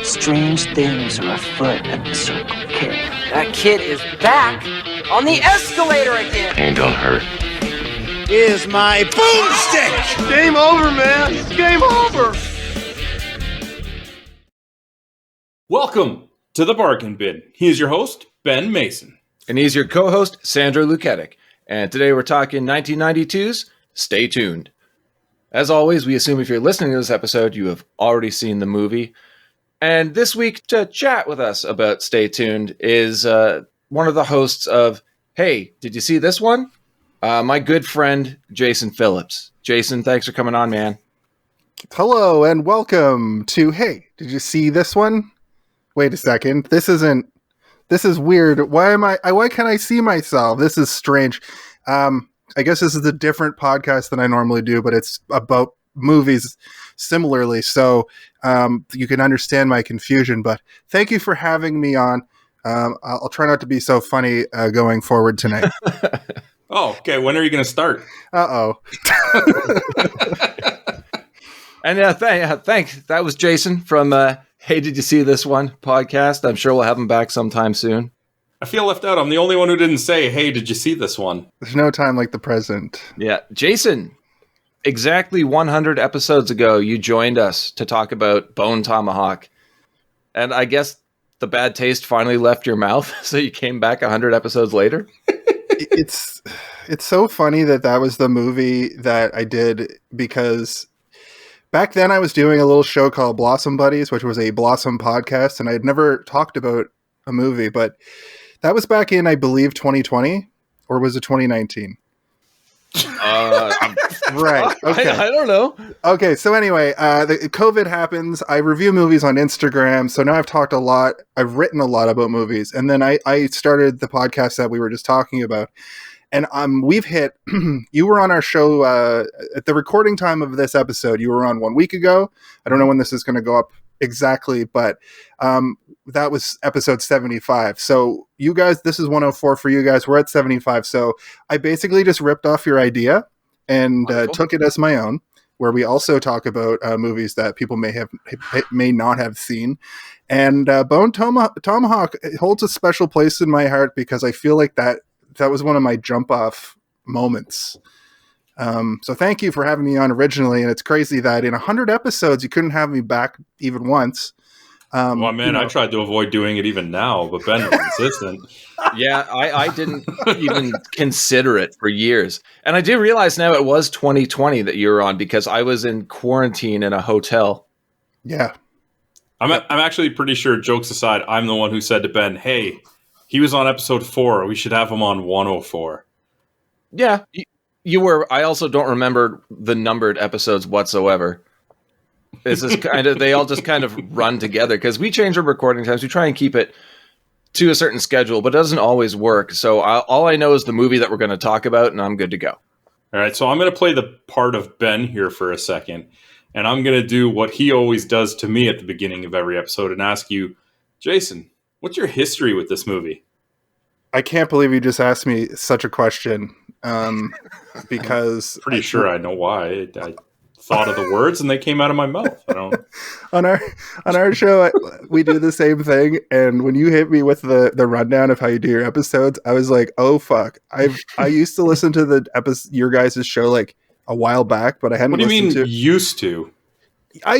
Strange things are afoot at the Circle K. That kid is back on the escalator again. Ain't gonna hurt. Is my boomstick! Game over, man. It's game over. Welcome to the Bargain Bin. He is your host, Ben Mason. And he's your co-host, Sandra Luketic. And today we're talking 1992's Stay Tuned. As always, we assume if you're listening to this episode, you have already seen the movie. And this week, to chat with us about Stay Tuned is one of the hosts of Hey, Did You See This One? My good friend, Jason Phillips. Jason, thanks for coming on, man. Hello, and welcome to Hey, Did You See This One? Wait a second. This is weird. Why can't I see myself? This is strange. I guess this is a different podcast than I normally do, but it's about movies similarly, so you can understand my confusion. But thank you for having me on. I'll try not to be so funny going forward tonight. Oh, okay. When are you going to start? Uh-oh. And thanks. That was Jason from Hey, Did You See This One podcast. I'm sure we'll have him back sometime soon. I feel left out. I'm the only one who didn't say, hey, did you see this one? There's no time like the present. Yeah. Jason, exactly 100 episodes ago, you joined us to talk about Bone Tomahawk. And I guess the bad taste finally left your mouth, so you came back 100 episodes later? It's so funny that was the movie that I did, because back then I was doing a little show called Blossom Buddies, which was a Blossom podcast, and I had never talked about a movie, but that was back in, I believe, 2020, or was it 2019? Right. Okay. I don't know. Okay. So anyway, the COVID happens. I review movies on Instagram. So now I've talked a lot. I've written a lot about movies. And then I started the podcast that we were just talking about. And we've hit, you were on our show at the recording time of this episode. You were on 1 week ago. I don't know when this is going to go up exactly, but that was episode 75. So you guys, this is 104 for you guys. We're at 75. So I basically just ripped off your idea and took it as my own, where we also talk about movies that people may not have seen. And Bone Tomahawk holds a special place in my heart, because I feel like that was one of my jump off moments. So thank you for having me on originally. And it's crazy that in 100 episodes, you couldn't have me back even once. Well, man, I tried to avoid doing it even now, but Ben was insistent. Yeah, I didn't even consider it for years. And I do realize now it was 2020 that you were on, because I was in quarantine in a hotel. Yeah. I'm actually pretty sure, jokes aside, I'm the one who said to Ben, hey, he was on episode 4. We should have him on 104. Yeah, you were. I also don't remember the numbered episodes whatsoever. This is they all just kind of run together, because we change our recording times. We try and keep it to a certain schedule, but it doesn't always work. So all I know is the movie that we're going to talk about, and I'm good to go. All right, so I'm going to play the part of Ben here for a second, and I'm going to do what he always does to me at the beginning of every episode and ask you, Jason, what's your history with this movie? I can't believe you just asked me such a question, because pretty sure I know why. I thought of the words and they came out of my mouth. I don't. on our show, we do the same thing. And when you hit me with the rundown of how you do your episodes, I was like, "Oh fuck!" I used to listen to your guys' show like a while back, but I hadn't. What do you mean used to? I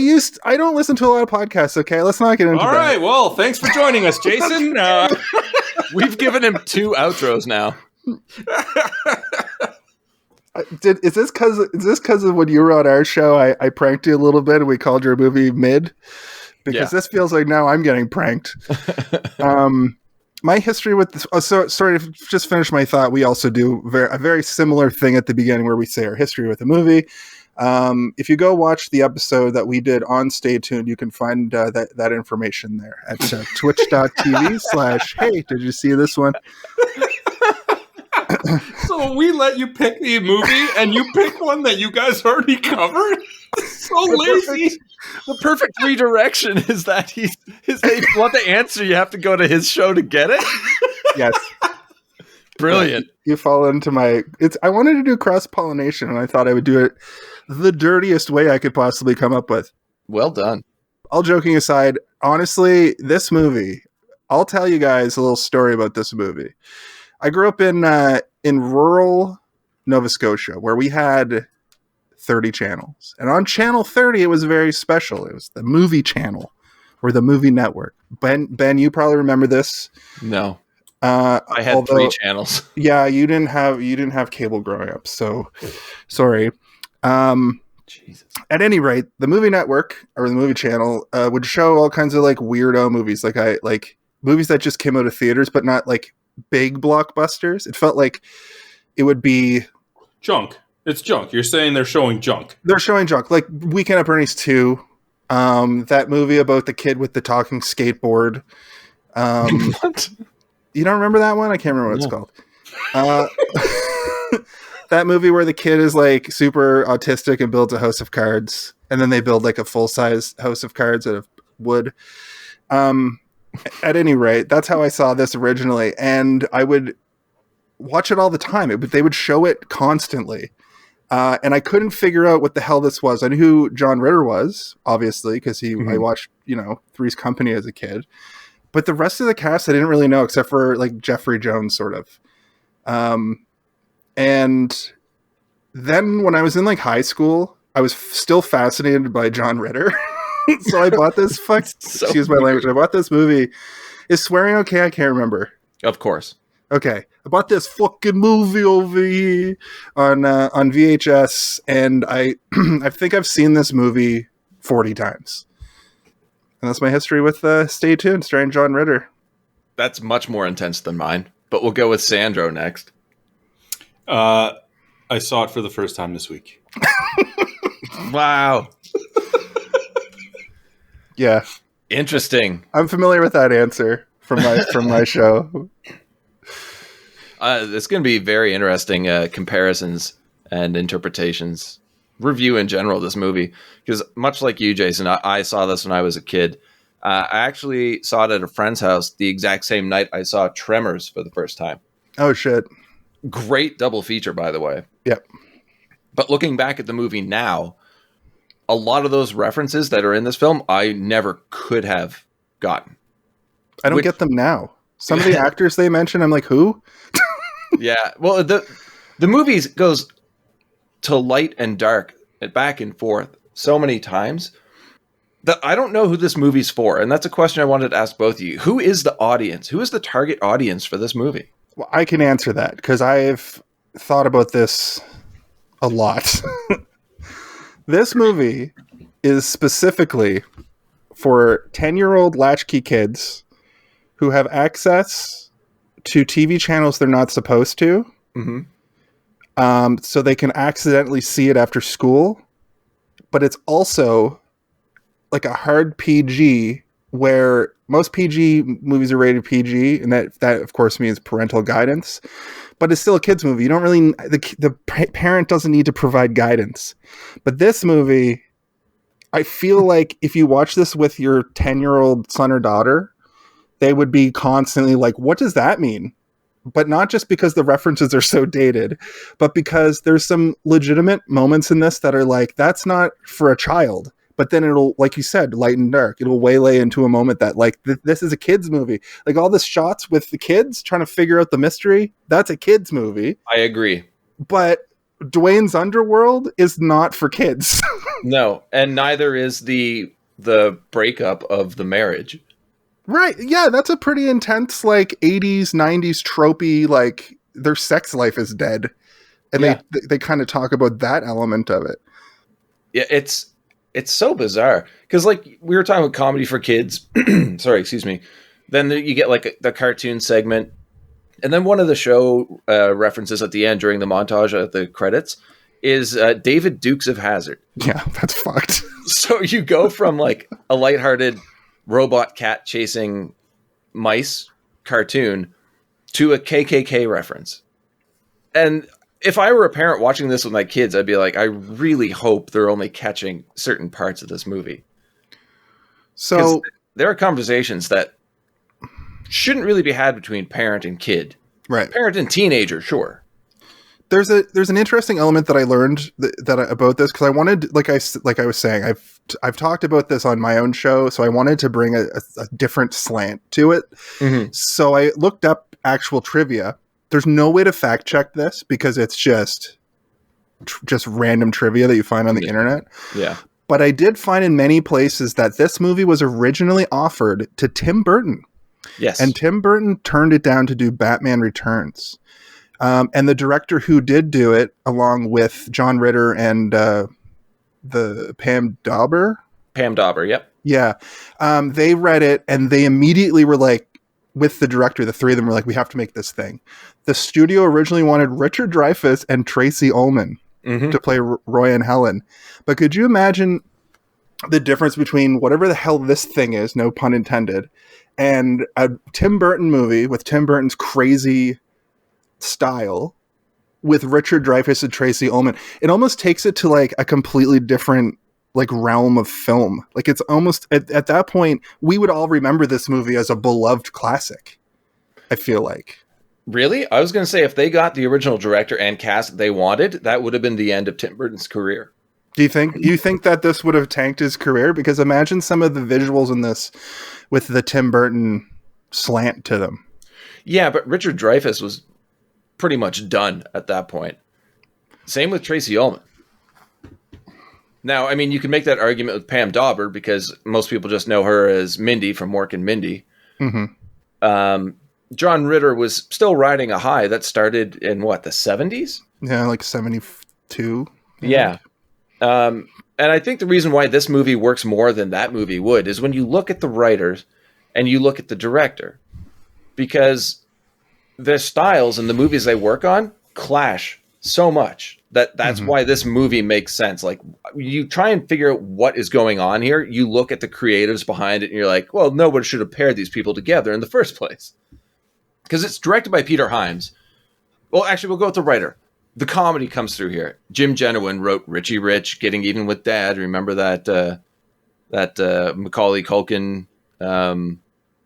don't listen to a lot of podcasts. Okay, let's not get into that. All right. Well, thanks for joining us, Jason. We've given him 2 outros now. Is this because of when you were on our show? I pranked you a little bit and we called your movie mid, because this feels like now I'm getting pranked. My history with this. Oh, sorry to just finish my thought. We also do a very similar thing at the beginning where we say our history with the movie. If you go watch the episode that we did on Stay Tuned, you can find that information there at twitch.tv/Hey, did you see this one? So we let you pick the movie and you pick one that you guys already covered? So lazy. The perfect redirection is that if you want the answer, you have to go to his show to get it. Yes. Brilliant. You fall into I wanted to do cross-pollination, and I thought I would do it the dirtiest way I could possibly come up with. Well done. all joking aside, honestly, this movie, I'll tell you guys a little story about this movie. I grew up in rural Nova Scotia, where we had 30 channels. And on channel 30, it was very special. It was the movie channel or the movie network. Ben, you probably remember this. No. I had 3 channels. Yeah, you didn't have cable growing up, so sorry. Jesus. At any rate, the movie network or the movie channel would show all kinds of like weirdo movies, like movies that just came out of theaters, but not like big blockbusters. It felt like it would be junk. It's junk. You're saying they're showing junk. They're showing junk, like Weekend at Bernie's 2, that movie about the kid with the talking skateboard. What? You don't remember that one? I can't remember what it's called. That movie where the kid is like super autistic and builds a house of cards, and then they build like a full-size house of cards out of wood. At any rate, that's how I saw this originally, and I would watch it all the time. They would show it constantly, and I couldn't figure out what the hell this was. I knew who John Ritter was, obviously, because I watched Three's Company as a kid, but the rest of the cast I didn't really know, except for like Jeffrey Jones, sort of. And then when I was in like high school, I was still fascinated by John Ritter. So I bought this excuse my language. I bought this movie. Is swearing okay? I can't remember. Of course. Okay. I bought this fucking movie over here on VHS, and I I think I've seen this movie 40 times. And that's my history with Stay Tuned, starring John Ritter. That's much more intense than mine, but we'll go with Sandro next. I saw it for the first time this week. Wow. Yeah. Interesting. I'm familiar with that answer from my show. It's going to be very interesting comparisons and interpretations. Review in general of this movie, because much like you, Jason, I saw this when I was a kid. I actually saw it at a friend's house the exact same night I saw Tremors for the first time. Oh, shit. Great double feature, by the way. Yep. But looking back at the movie now, a lot of those references that are in this film, I never could have gotten. I don't get them now. Some of the actors they mention, I'm like, who? Yeah. Well, the movie goes to light and dark, back and forth so many times that I don't know who this movie's for. And that's a question I wanted to ask both of you. Who is the audience? Who is the target audience for this movie? Well, I can answer that because I've thought about this a lot. This movie is specifically for 10-year-old latchkey kids who have access to TV channels they're not supposed to. Mm-hmm. So they can accidentally see it after school. But it's also like a hard PG, where most PG movies are rated PG, and that of course means parental guidance. But it's still a kid's movie. You don't really the parent doesn't need to provide guidance. But this movie, I feel like if you watch this with your 10-year-old son or daughter, they would be constantly like, "What does that mean?" But not just because the references are so dated, but because there's some legitimate moments in this that are like, that's not for a child. But then it'll, like you said, light and dark. It'll waylay into a moment that, like, this is a kid's movie. Like, all the shots with the kids trying to figure out the mystery, that's a kid's movie. I agree. But Dwayne's Underworld is not for kids. No, and neither is the breakup of the marriage. Right. Yeah, that's a pretty intense, like, 80s, 90s tropey, like, their sex life is dead. And they kind of talk about that element of it. Yeah, it's so bizarre because, like, we were talking about comedy for kids. Sorry, excuse me. Then you get like the cartoon segment, and then one of the show references at the end during the montage at the credits is David Dukes of Hazzard. Yeah, that's fucked. So you go from like a lighthearted robot cat chasing mice cartoon to a KKK reference, and if I were a parent watching this with my kids, I'd be like, I really hope they're only catching certain parts of this movie. So there are conversations that shouldn't really be had between parent and kid. Right. Parent and teenager, sure. there's an interesting element that I learned about this, because I wanted, like I was saying, I've talked about this on my own show, so I wanted to bring a different slant to it. Mm-hmm. So I looked up actual trivia. There's no way to fact check this because it's just random trivia that you find on the internet. Yeah. But I did find in many places that this movie was originally offered to Tim Burton. Yes. And Tim Burton turned it down to do Batman Returns. And the director who did do it, along with John Ritter and the Pam Dawber. Pam Dawber, yep. Yeah. They read it and they immediately were like, with the director, the three of them were like, we have to make this thing. The studio originally wanted Richard Dreyfuss and Tracy Ullman to play Roy and Helen. But could you imagine the difference between whatever the hell this thing is, no pun intended, and a Tim Burton movie with Tim Burton's crazy style with Richard Dreyfuss and Tracy Ullman? It almost takes it to like a completely different like realm of film. Like it's almost at that point, we would all remember this movie as a beloved classic, I feel like. Really? I was going to say, if they got the original director and cast they wanted, that would have been the end of Tim Burton's career. Do you think that this would have tanked his career? Because imagine some of the visuals in this with the Tim Burton slant to them. Yeah, but Richard Dreyfuss was pretty much done at that point. Same with Tracy Ullman. Now, I mean, you can make that argument with Pam Dawber because most people just know her as Mindy from Mork and Mindy. Mm-hmm. John Ritter was still riding a high that started in the 70s? Yeah, like 72. Yeah. And I think the reason why this movie works more than that movie would is when you look at the writers and you look at the director, because their styles and the movies they work on clash so much that's why this movie makes sense. Like, you try and figure out what is going on here. You look at the creatives behind it and you're like, well, nobody should have paired these people together in the first place. Because it's directed by Peter Hyams. Well, actually, we'll go with the writer. The comedy comes through here. Jim Jennewein wrote Richie Rich, Getting Even with Dad. Remember that Macaulay Culkin,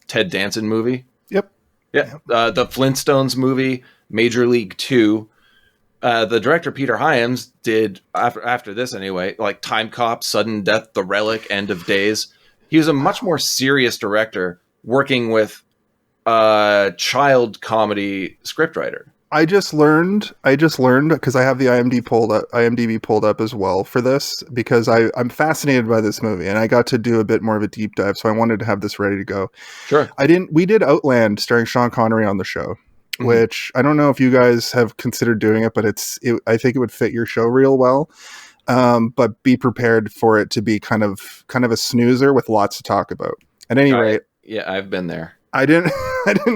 Ted Danson movie? Yep. Yeah. The Flintstones movie, Major League 2. The director, Peter Hyams, did, after this anyway, like Time Cop, Sudden Death, The Relic, End of Days. He was a much more serious director working with a child comedy scriptwriter. I just learned because I have the IMDb pulled up as well for this, because I'm fascinated by this movie and I got to do a bit more of a deep dive. So I wanted to have this ready to go. Sure. We did Outland starring Sean Connery on the show, which I don't know if you guys have considered doing it, but I think it would fit your show real well. But be prepared for it to be kind of a snoozer with lots to talk about. At any rate. Yeah, I've been there. I didn't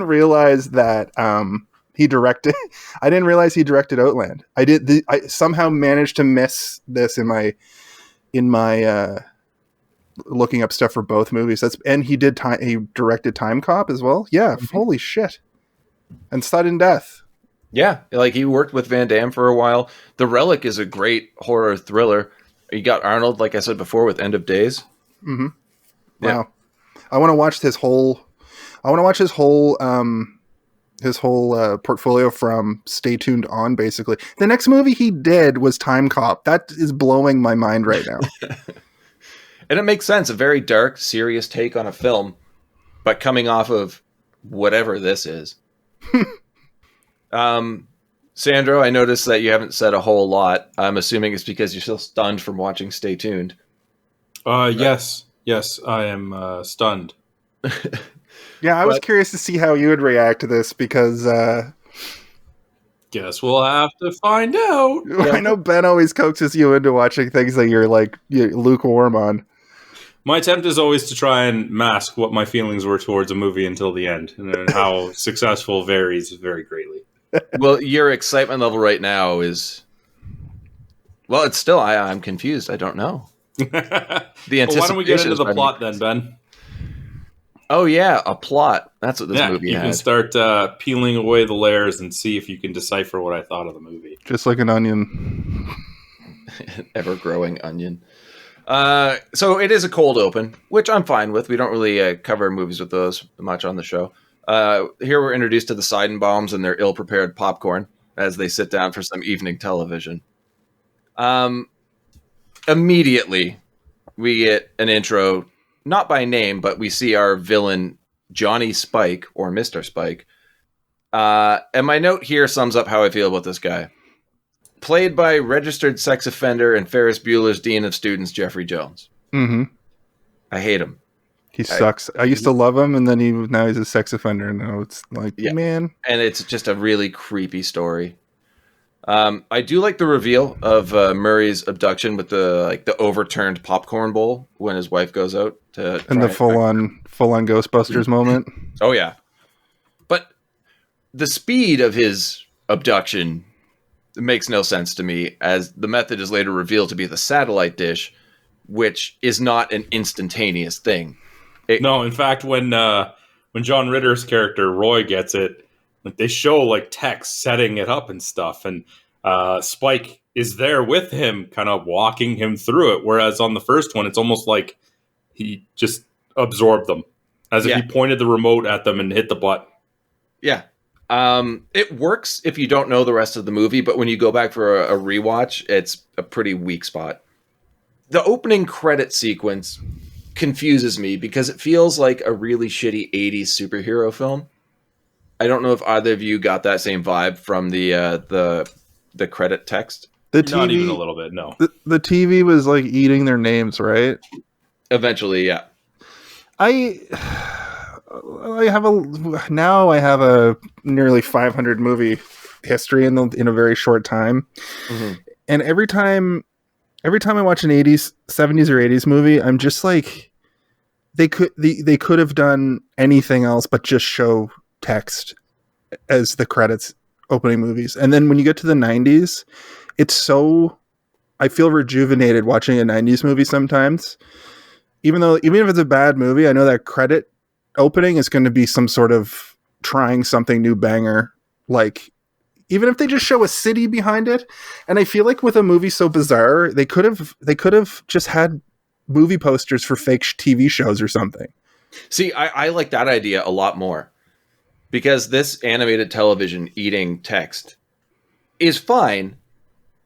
realize that, he directed. I didn't realize he directed Outland. I somehow managed to miss this in my looking up stuff for both movies. And he directed Time Cop as well. Yeah, holy shit. And Sudden Death. Yeah, like he worked with Van Damme for a while. The Relic is a great horror thriller. You got Arnold, like I said before, with End of Days. Mm-hmm. Yeah. Wow. I want to watch his whole portfolio from Stay Tuned on, basically. The next movie he did was Time Cop. That is blowing my mind right now. And it makes sense. A very dark, serious take on a film, but coming off of whatever this is. Sandro, I noticed that you haven't said a whole lot. I'm assuming it's because you're still stunned from watching Stay Tuned. Yes, I am stunned. Yeah, I was curious to see how you would react to this, because guess we'll have to find out. I know Ben always coaxes you into watching things that you're lukewarm on. My attempt is always to try and mask what my feelings were towards a movie until the end, and then how successful varies very greatly. Well, your excitement level right now is... Well, it's still... I'm confused. I don't know. The why don't we get into the plot then, Ben? Oh, yeah, a plot. That's what this movie had. You can start peeling away the layers and see if you can decipher what I thought of the movie. Just like an here. Ever-growing onion. So it is a cold open, which I'm fine with. We don't really cover movies with those much on the show. Here we're introduced to the Seidenbaums and their ill-prepared popcorn. as they sit down for some evening television. Immediately, we get an intro, not by name, but we see our villain, Johnny Spike, or Mr. Spike. And my note here sums up how I feel about this guy. Played by registered sex offender and Ferris Bueller's Dean of Students, Jeffrey Jones. Mm-hmm. I hate him. He sucks. I used to love him, and then now he's a sex offender, and now it's like, man. And it's just a really creepy story. I do like the reveal of Murray's abduction with the overturned popcorn bowl when his wife goes out to and the full on Ghostbusters moment. Oh yeah, but the speed of his abduction makes no sense to me, as the method is later revealed to be the satellite dish, which is not an instantaneous thing. No, in fact, when John Ritter's character Roy gets it, like, they show like text setting it up and stuff, and Spike is there with him, kind of walking him through it. Whereas on the first one, it's almost like he just absorbed them, as if he pointed the remote at them and hit the button. Yeah. It works if you don't know the rest of the movie, but when you go back for a rewatch, it's a pretty weak spot. The opening credit sequence confuses me because it feels like a really shitty 80s superhero film. I don't know if either of you got that same vibe from the credit text. The TV, not even a little bit, no. The TV was like eating their names, right? Eventually, yeah. I have a nearly 500 movie history in a very short time, and every time I watch an 80s, 70s, or 80s movie, I'm just like, they could have done anything else but just show text as the credits opening movies. And then when you get to the 90s, I feel rejuvenated watching a 90s movie sometimes. Even if it's a bad movie, I know that credit opening is going to be some sort of trying something new banger. Like, even if they just show a city behind it. And I feel like with a movie so bizarre, they could have just had movie posters for fake TV shows or something. See, I like that idea a lot more, because this animated television eating text is fine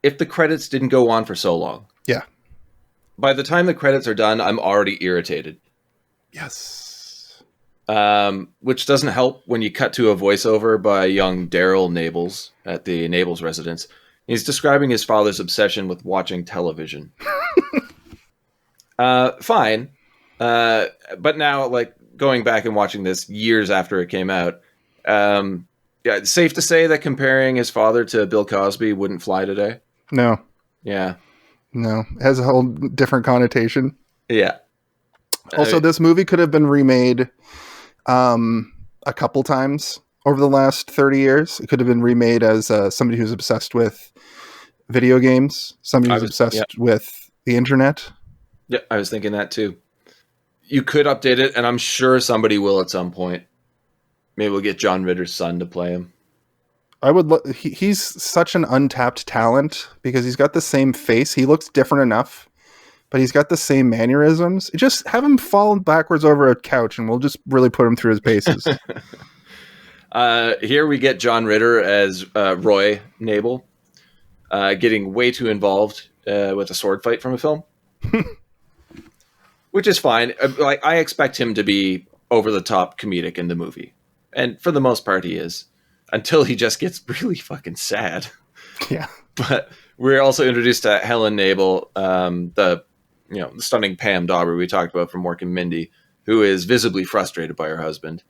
if the credits didn't go on for so long. Yeah. By the time the credits are done, I'm already irritated. Yes. Which doesn't help when you cut to a voiceover by young Daryl Nables at the Nables residence. He's describing his father's obsession with watching television. Fine. But now, like, going back and watching this years after it came out, it's safe to say that comparing his father to Bill Cosby wouldn't fly today. No. Yeah. No. It has a whole different connotation. Yeah. Also, this movie could have been remade a couple times over the last 30 years. It could have been remade as somebody who's obsessed with video games, somebody who's obsessed with the internet. Yeah, I was thinking that too. You could update it, and I'm sure somebody will at some point. Maybe we'll get John Ritter's son to play him. I would. He's such an untapped talent because he's got the same face. He looks different enough, but he's got the same mannerisms. Just have him fall backwards over a couch, and we'll just really put him through his paces. Here we get John Ritter as Roy Nabel, getting way too involved with a sword fight from a film. Which is fine. Like, I expect him to be over the top comedic in the movie, and for the most part, he is, until he just gets really fucking sad. Yeah. But we're also introduced to Helen Nabel, the stunning Pam Dawber we talked about from Mork and Mindy, who is visibly frustrated by her husband.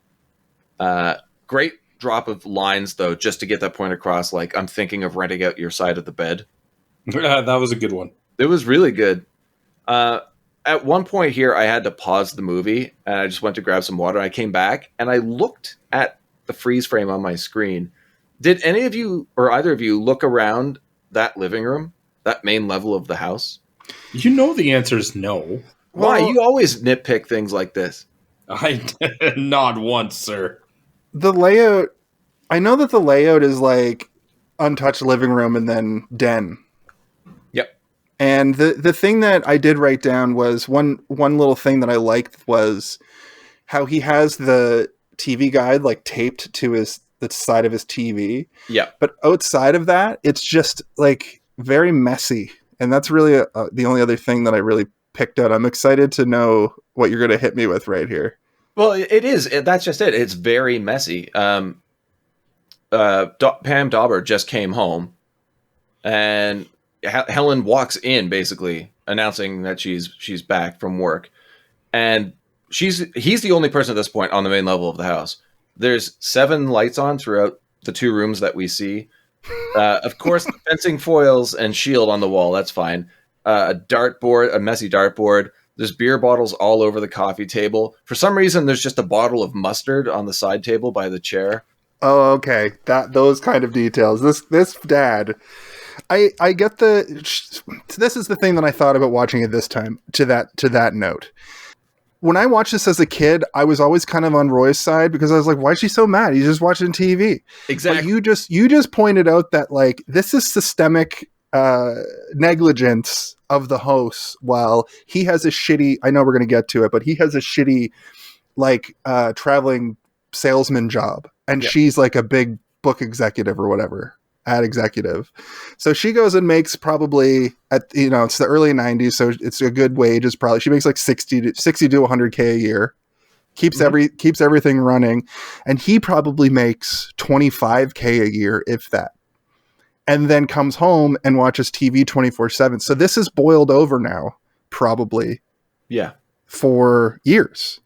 Great drop of lines though, just to get that point across. Like, I'm thinking of renting out your side of the bed. That was a good one. It was really good. At one point here, I had to pause the movie, and I just went to grab some water. I came back, and I looked at the freeze frame on my screen. Did any of you, or either of you, look around that living room, that main level of the house? You know the answer is no. Why? You always nitpick things like this. I not once, sir. The layout, I know that the layout is like untouched living room and then den. And the thing that I did write down was one little thing that I liked was how he has the TV guide like taped to the side of his TV. Yeah. But outside of that, it's just like very messy. And that's really the only other thing that I really picked out. I'm excited to know what you're going to hit me with right here. Well, it is. That's just it. It's very messy. Pam Dawber just came home, and Helen walks in basically announcing that she's back from work, and he's the only person at this point on the main level of the house. There's 7 lights on throughout the 2 rooms that we see. Of course, the fencing foils and shield on the wall. That's fine. A messy dartboard. There's beer bottles all over the coffee table. For some reason, there's just a bottle of mustard on the side table by the chair. Oh, okay. Those kind of details. This dad, I get this is the thing that I thought about watching it this time. To that note, when I watched this as a kid, I was always kind of on Roy's side because I was like, why is she so mad? He's just watching TV. Exactly. But you just pointed out that like this is systemic negligence of the host while he has a shitty, I know we're going to get to it, but he has a shitty like traveling salesman job, and she's like a big book executive or whatever, ad executive. So she goes and makes probably it's the early 90s, so it's a good wage. It's probably she makes like 60 to 100K a year, keeps everything running, and he probably makes 25K a year, if that. And then comes home and watches TV 24/7. So this is boiled over now, probably. Yeah. For years.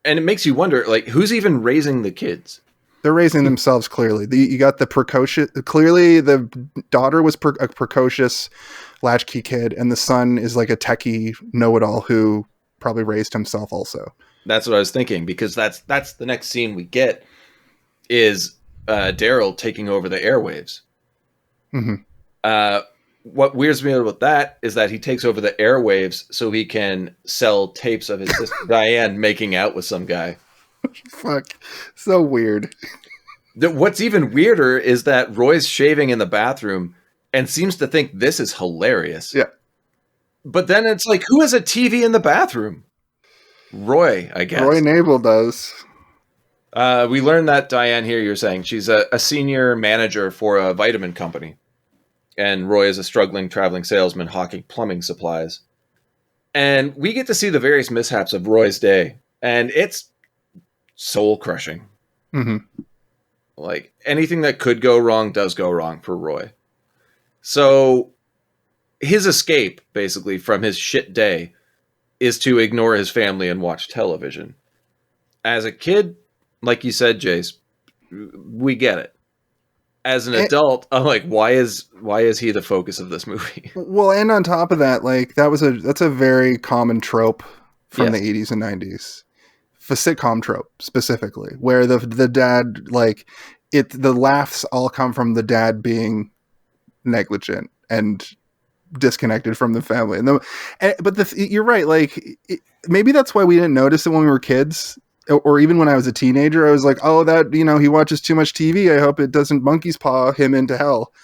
And it makes you wonder, like, who's even raising the kids? They're raising themselves, clearly. You got the precocious... Clearly, the daughter was a precocious latchkey kid, and the son is like a techie know-it-all who probably raised himself also. That's what I was thinking, because that's the next scene we get is Daryl taking over the airwaves. Mm-hmm. What weirds me out about that is that he takes over the airwaves so he can sell tapes of his sister Diane making out with some guy. Fuck. So weird. What's even weirder is that Roy's shaving in the bathroom and seems to think this is hilarious. Yeah. But then it's like, who has a TV in the bathroom? Roy, I guess. Roy Nabel does. We learned that Diane here, you're saying, she's a senior manager for a vitamin company. And Roy is a struggling traveling salesman hawking plumbing supplies. And we get to see the various mishaps of Roy's day. And it's soul-crushing. Mm-hmm. Like, anything that could go wrong does go wrong for Roy. So, his escape, basically, from his shit day is to ignore his family and watch television. As a kid, like you said, Jace, we get it. As an adult, I'm like, why is he the focus of this movie? Well, and on top of that, like that's a very common trope from the 80s and 90s. The sitcom trope specifically, where the dad, like the laughs all come from the dad being negligent and disconnected from the family. But you're right, like maybe that's why we didn't notice it when we were kids. Or even when I was a teenager, I was like, oh, that, he watches too much TV. I hope it doesn't monkey's paw him into hell.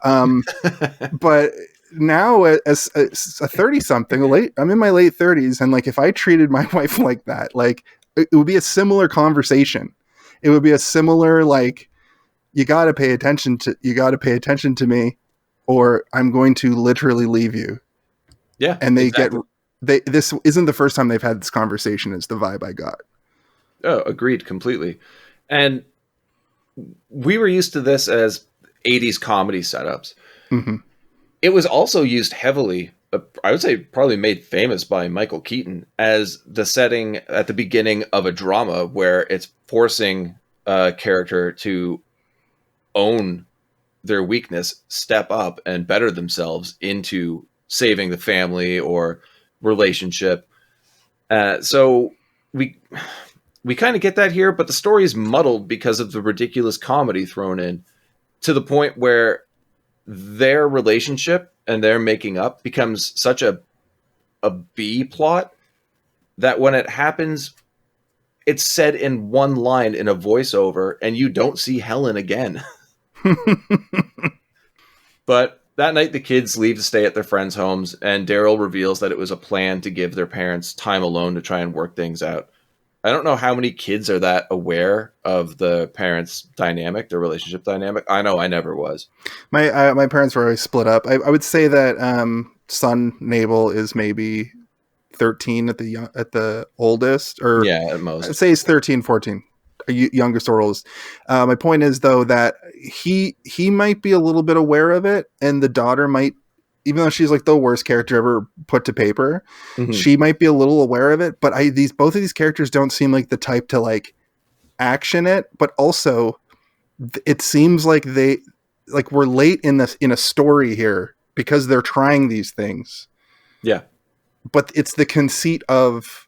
But now as a 30-something, I'm in my late 30s. And like, if I treated my wife like that, like it would be a similar conversation. It would be a similar, like, you got to pay attention to me or I'm going to literally leave you. Yeah. And this isn't the first time they've had this conversation, is the vibe I got. Oh, agreed completely. And we were used to this as 80s comedy setups. Mm-hmm. It was also used heavily, I would say probably made famous by Michael Keaton as the setting at the beginning of a drama where it's forcing a character to own their weakness, step up and better themselves into saving the family or relationship. So we kind of get that here, but the story is muddled because of the ridiculous comedy thrown in, to the point where their relationship and their making up becomes such a B plot that when it happens, it's said in one line in a voiceover and you don't see Helen again. But that night the kids leave to stay at their friends' homes, and Daryl reveals that it was a plan to give their parents time alone to try and work things out. I don't know how many kids are that aware of the parents' dynamic, their relationship dynamic. I know I never was. My parents were always split up. I would say that son Nabel is maybe 13 at the oldest, or Yeah, at most. I'd say he's 13, 14, youngest or oldest. My point is though that he might be a little bit aware of it, and the daughter might, even though she's like the worst character ever put to paper, she might be a little aware of it. But both of these characters don't seem like the type to like action it. But also, it seems like we're late in a story here because they're trying these things. Yeah, but it's the conceit of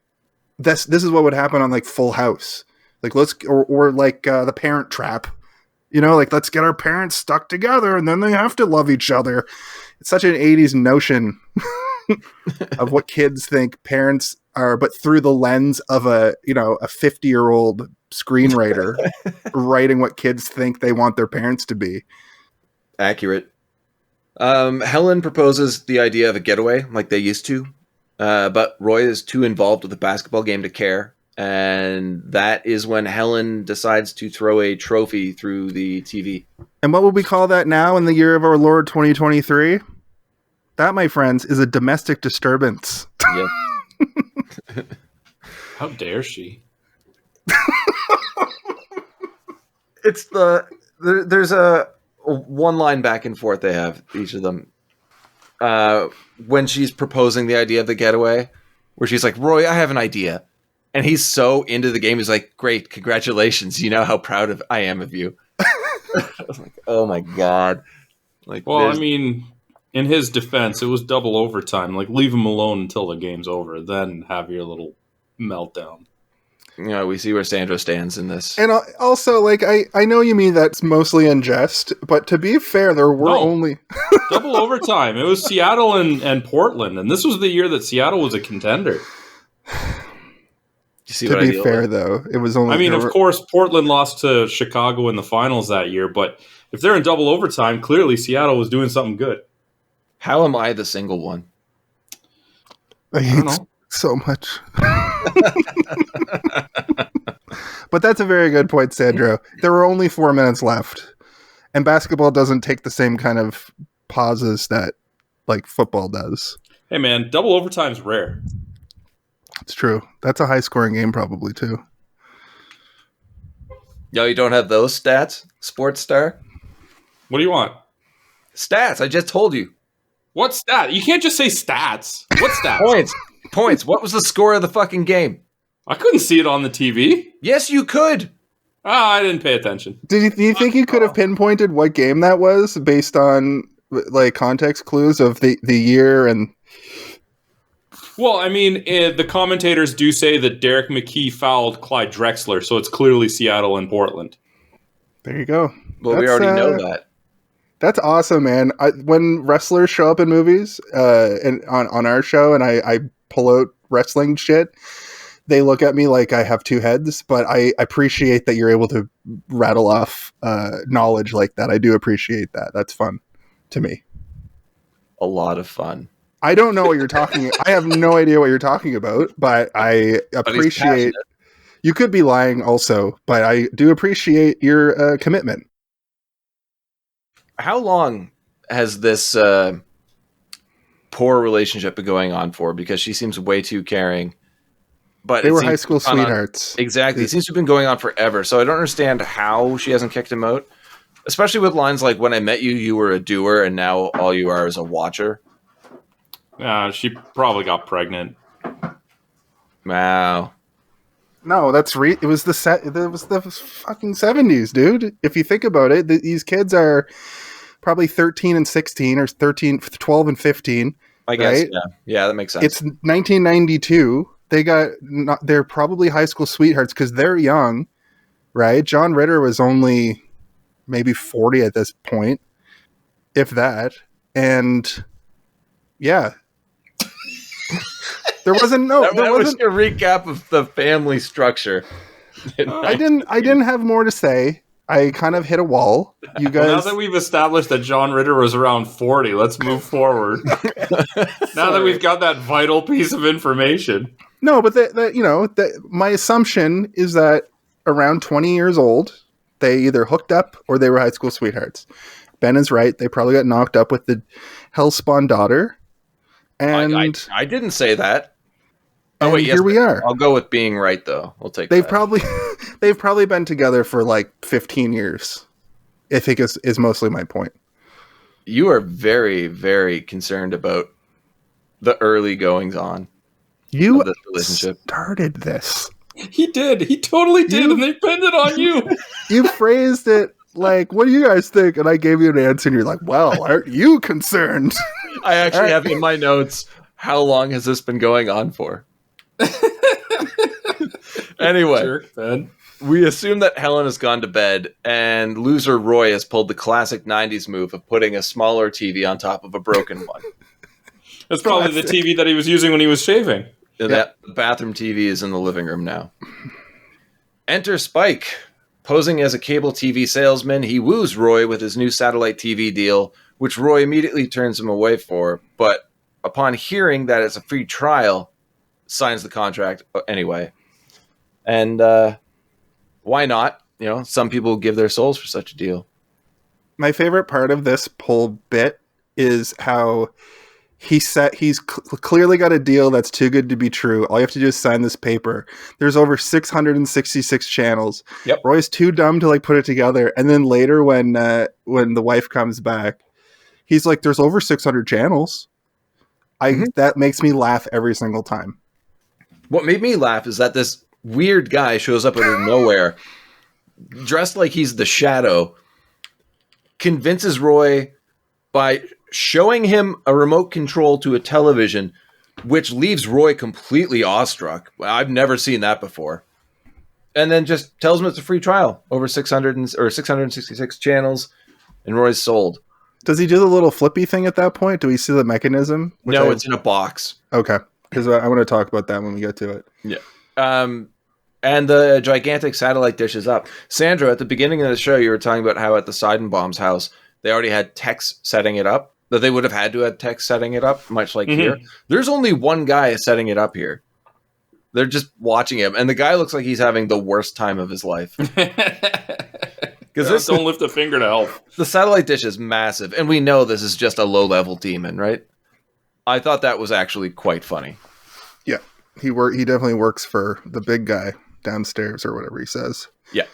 this. This is what would happen on like Full House, like or like The Parent Trap. Like let's get our parents stuck together and then they have to love each other. It's such an 80s notion of what kids think parents are, but through the lens of a 50-year-old screenwriter writing what kids think they want their parents to be. Accurate. Helen proposes the idea of a getaway like they used to, but Roy is too involved with the basketball game to care. And that is when Helen decides to throw a trophy through the TV. And what would we call that now in the year of our Lord 2023? That, my friends, is a domestic disturbance. Yep. How dare she? It's there's a one line back and forth they have, each of them. When she's proposing the idea of the getaway, where she's like, Roy, I have an idea. And he's so into the game. He's like, great, congratulations. You know how proud I am of you. I was like, oh my God. Like, well, I mean, in his defense, it was double overtime. Like, leave him alone until the game's over, then have your little meltdown. We see where Sandra stands in this. And also, like, I know you mean that's mostly in jest, but to be fair, there were only... double overtime. It was Seattle and Portland, and this was the year that Seattle was a contender. To be fair, though, it was only... I mean, of course, Portland lost to Chicago in the finals that year, but if they're in double overtime, clearly Seattle was doing something good. How am I the single one? I hate so much. But that's a very good point, Sandro. There were only 4 minutes left, and basketball doesn't take the same kind of pauses that, like, football does. Hey, man, double overtime's rare. It's true. That's a high-scoring game, probably, too. Yo, you don't have those stats, Sports Star? What do you want? Stats. I just told you. What stat? You can't just say stats. What stats? Points. What was the score of the fucking game? I couldn't see it on the TV. Yes, you could. I didn't pay attention. Do you think you could have pinpointed what game that was based on like context clues of the year and... Well, I mean, the commentators do say that Derek McKee fouled Clyde Drexler, so it's clearly Seattle and Portland. There you go. Well, we already know that. That's awesome, man. When wrestlers show up in movies and on our show and I pull out wrestling shit, they look at me like I have two heads, but I appreciate that you're able to rattle off knowledge like that. I do appreciate that. That's fun to me. A lot of fun. I don't know what you're talking. I have no idea what you're talking about, but I appreciate. You could be lying also, but I do appreciate your commitment. How long has this poor relationship been going on for? Because she seems way too caring. But they were high school sweethearts. Exactly. It seems to have been going on forever. So I don't understand how she hasn't kicked him out. Especially with lines like, when I met you, you were a doer, and now all you are is a watcher. She probably got pregnant. Wow. No, that's it was the fucking 70s, dude. If you think about it, these kids are probably 13 and 16 or 12 and 15. I guess, right? Yeah, that makes sense. It's 1992. They're probably high school sweethearts because they're young, right? John Ritter was only maybe 40 at this point, if that. And yeah. There wasn't that was a recap of the family structure. I didn't have more to say. I kind of hit a wall. You guys. Well, now that we've established that John Ritter was around 40, let's move forward. Now that we've got that vital piece of information. No, but my assumption is that around 20 years old, they either hooked up or they were high school sweethearts. Ben is right. They probably got knocked up with the Hellspawn daughter. And I didn't say that. Oh and wait, yes, here we are. I'll go with being right though. We'll take. They've that. they've probably been together for like 15 years. I think is mostly my point. You are very, very concerned about the early goings on. You of this relationship. started this. He did. He totally did, and they pinned it on you. You phrased it like, "What do you guys think?" And I gave you an answer, and you're like, "Well, aren't you concerned?" I actually have in my notes, how long has this been going on for? Anyway, Jerk, Ben. we assume that Helen has gone to bed, and loser Roy has pulled the classic 90s move of putting a smaller TV on top of a broken one. That's probably the TV that he was using when he was shaving. That bathroom TV is in the living room now. Enter Spike. Posing as a cable TV salesman, he woos Roy with his new satellite TV deal, which Roy immediately turns him away for, but upon hearing that it's a free trial, signs the contract anyway. And why not? You know, some people give their souls for such a deal. My favorite part of this whole bit is how he's clearly got a deal that's too good to be true. All you have to do is sign this paper. There's over 666 channels. Yep. Roy's too dumb to like put it together. And then later when the wife comes back, he's like, "There's over 600 channels." That makes me laugh every single time. What made me laugh is that this weird guy shows up out of nowhere, dressed like he's the Shadow, convinces Roy by showing him a remote control to a television, which leaves Roy completely awestruck. I've never seen that before. And then just tells him it's a free trial, over 666 channels, and Roy's sold. Does he do the little flippy thing at that point? Do we see the mechanism? No, it's in a box. Okay, because I want to talk about that when we get to it. Yeah. And the gigantic satellite dish is up. Sandra, at the beginning of the show, you were talking about how at the Seidenbaum's house, they already had techs setting it up. That they would have had to have techs setting it up, much like here. There's only one guy setting it up here. They're just watching him, and the guy looks like he's having the worst time of his life. Because Don't lift a finger to help. The satellite dish is massive, and we know this is just a low-level demon, right? I thought that was actually quite funny. Yeah, he definitely works for the big guy downstairs or whatever he says. Yeah,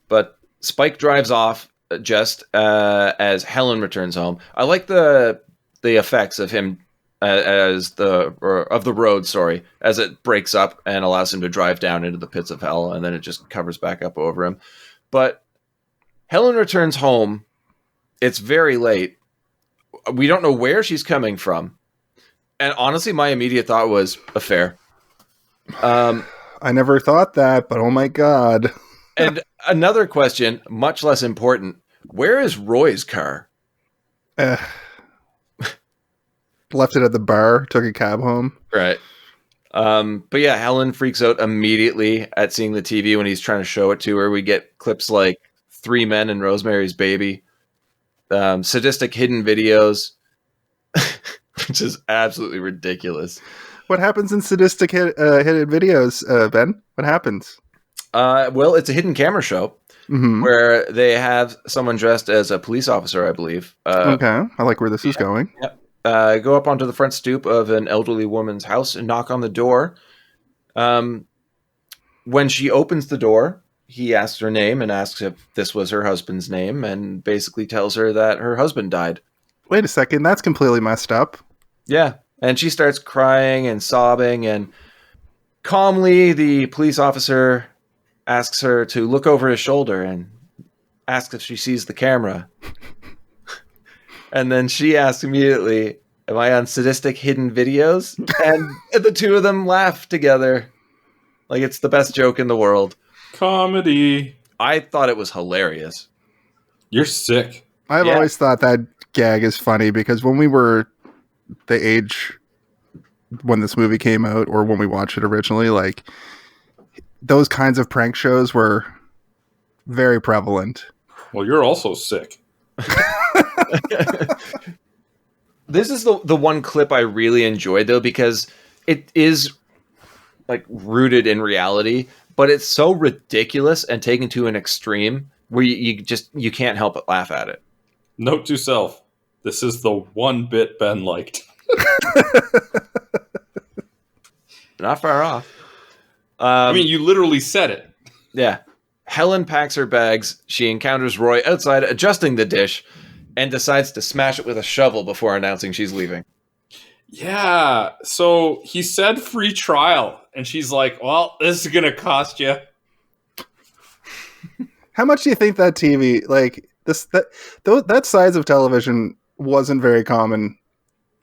but Spike drives off just as Helen returns home. I like the effects of him of the road, sorry, as it breaks up and allows him to drive down into the pits of hell, and then it just covers back up over him. But Helen returns home. It's very late. We don't know where she's coming from. And honestly, my immediate thought was affair. I never thought that, but oh my God. And another question, much less important. Where is Roy's car? Left it at the bar, took a cab home. Right. But yeah, Helen freaks out immediately at seeing the TV when he's trying to show it to her. We get clips like 3 Men and Rosemary's Baby, sadistic hidden videos, which is absolutely ridiculous. What happens in sadistic hidden videos, Ben? What happens? Well, it's a hidden camera show where they have someone dressed as a police officer, I believe. Okay, I like where this is going. Yep. Go up onto the front stoop of an elderly woman's house and knock on the door. When she opens the door, he asks her name and asks if this was her husband's name, and basically tells her that her husband died. Wait a second, that's completely messed up. Yeah, and she starts crying and sobbing, and calmly the police officer asks her to look over his shoulder and asks if she sees the camera. And then she asks immediately, "Am I on sadistic hidden videos?" And the two of them laugh together. Like it's the best joke in the world. Comedy. I thought it was hilarious. You're sick. I've always thought that gag is funny because when we were the age when this movie came out or when we watched it originally, like those kinds of prank shows were very prevalent. Well, you're also sick. This is the one clip I really enjoyed though, because it is like rooted in reality, but it's so ridiculous and taken to an extreme where you can't help but laugh at it. Note to self: this is the one bit Ben liked. Not far off. I mean, you literally said it. Yeah. Helen packs her bags. She encounters Roy outside adjusting the dish and decides to smash it with a shovel before announcing she's leaving. Yeah. So he said free trial, and she's like, "Well, this is gonna cost you." How much do you think that TV, like that size of television, wasn't very common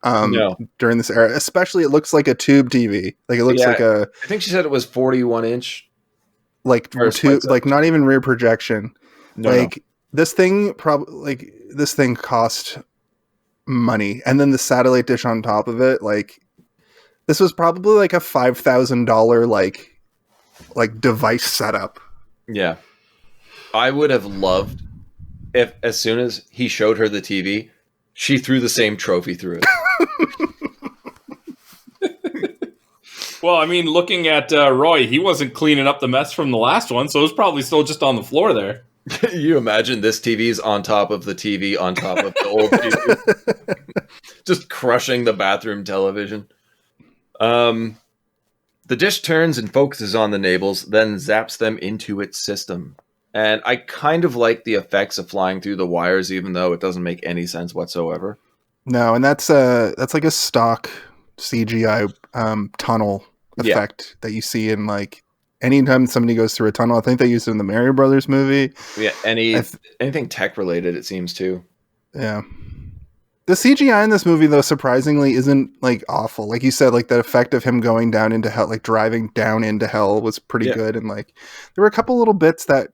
No. during this era? Especially, it looks like a tube TV. Like it looks like I think she said it was 41 inch. Like two, like not even rear projection. No. This thing cost money, and then the satellite dish on top of it. Like this was probably like a $5,000 like device setup. Yeah. I would have loved if as soon as he showed her the TV, she threw the same trophy through it. Well, I mean, looking at Roy, he wasn't cleaning up the mess from the last one, so it was probably still just on the floor there. You imagine this TV's on top of the TV on top of the old TV. Just crushing the bathroom television. The dish turns and focuses on the Nables, then zaps them into its system. And I kind of like the effects of flying through the wires, even though it doesn't make any sense whatsoever. No, and that's like a stock CGI tunnel effect that you see in like anytime somebody goes through a tunnel. I think they used it in the Mario Brothers movie. Yeah, anything tech related, it seems too. Yeah. The CGI in this movie, though, surprisingly isn't like awful. Like you said, like the effect of him going down into hell, like driving down into hell, was pretty good. And like there were a couple little bits that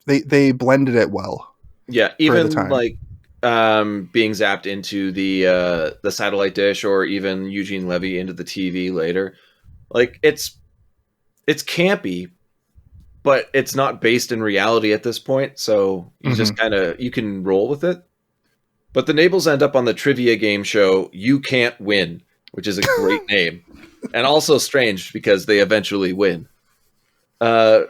they blended it well. Yeah, even like being zapped into the satellite dish, or even Eugene Levy into the TV later. Like it's campy, but it's not based in reality at this point, so you just you can roll with it. But the Nables end up on the trivia game show You Can't Win, which is a great name. And also strange because they eventually win. The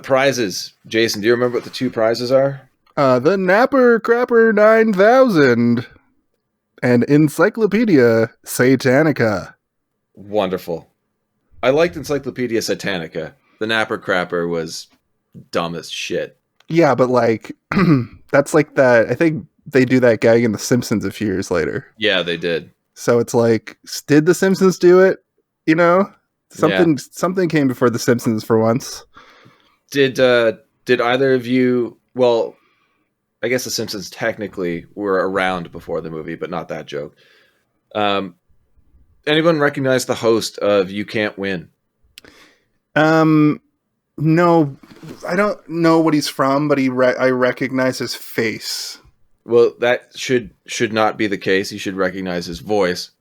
prizes, Jason, do you remember what the two prizes are? The Napper Crapper 9000 and Encyclopedia Satanica. Wonderful. I liked Encyclopedia Satanica. The Napper Crapper was dumb as shit. Yeah, but like that's like that. I think they do that gag in The Simpsons a few years later. Yeah, they did. So it's like, did The Simpsons do it? You know, something came before The Simpsons for once. Did either of you? Well, I guess The Simpsons technically were around before the movie, but not that joke. Anyone recognize the host of You Can't Win? No, I don't know what he's from, but I recognize his face. Well, that should not be the case. You should recognize his voice.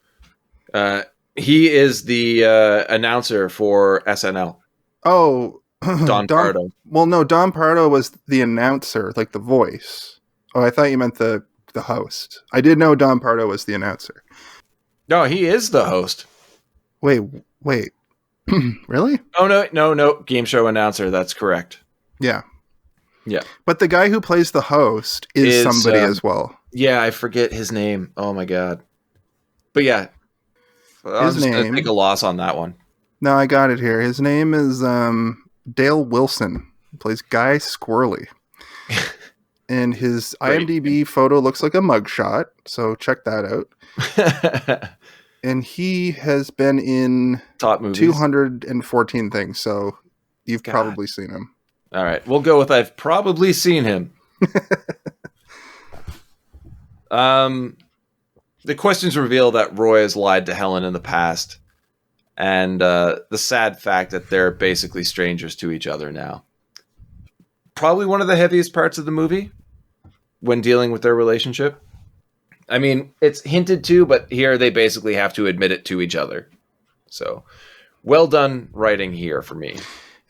He is the announcer for SNL. Oh, Don Pardo. Well, no, Don Pardo was the announcer, like the voice. Oh, I thought you meant the host. I did know Don Pardo was the announcer. No, he is the host. Wait. Really? Oh, no. Game show announcer. That's correct. Yeah. Yeah. But the guy who plays the host is somebody as well. Yeah, I forget his name. Oh, my God. But yeah. I'm just going to take a loss on that one. No, I got it here. His name is Dale Wilson. He plays Guy Squirrely. And his IMDb photo looks like a mugshot, so check that out. And he has been in top movies, 214 things, so you've probably seen him. All right, we'll go with I've probably seen him. The questions reveal that Roy has lied to Helen in the past, and the sad fact that they're basically strangers to each other now. Probably one of the heaviest parts of the movie when dealing with their relationship. I mean, it's hinted to, but here they basically have to admit it to each other. So, well done writing here for me.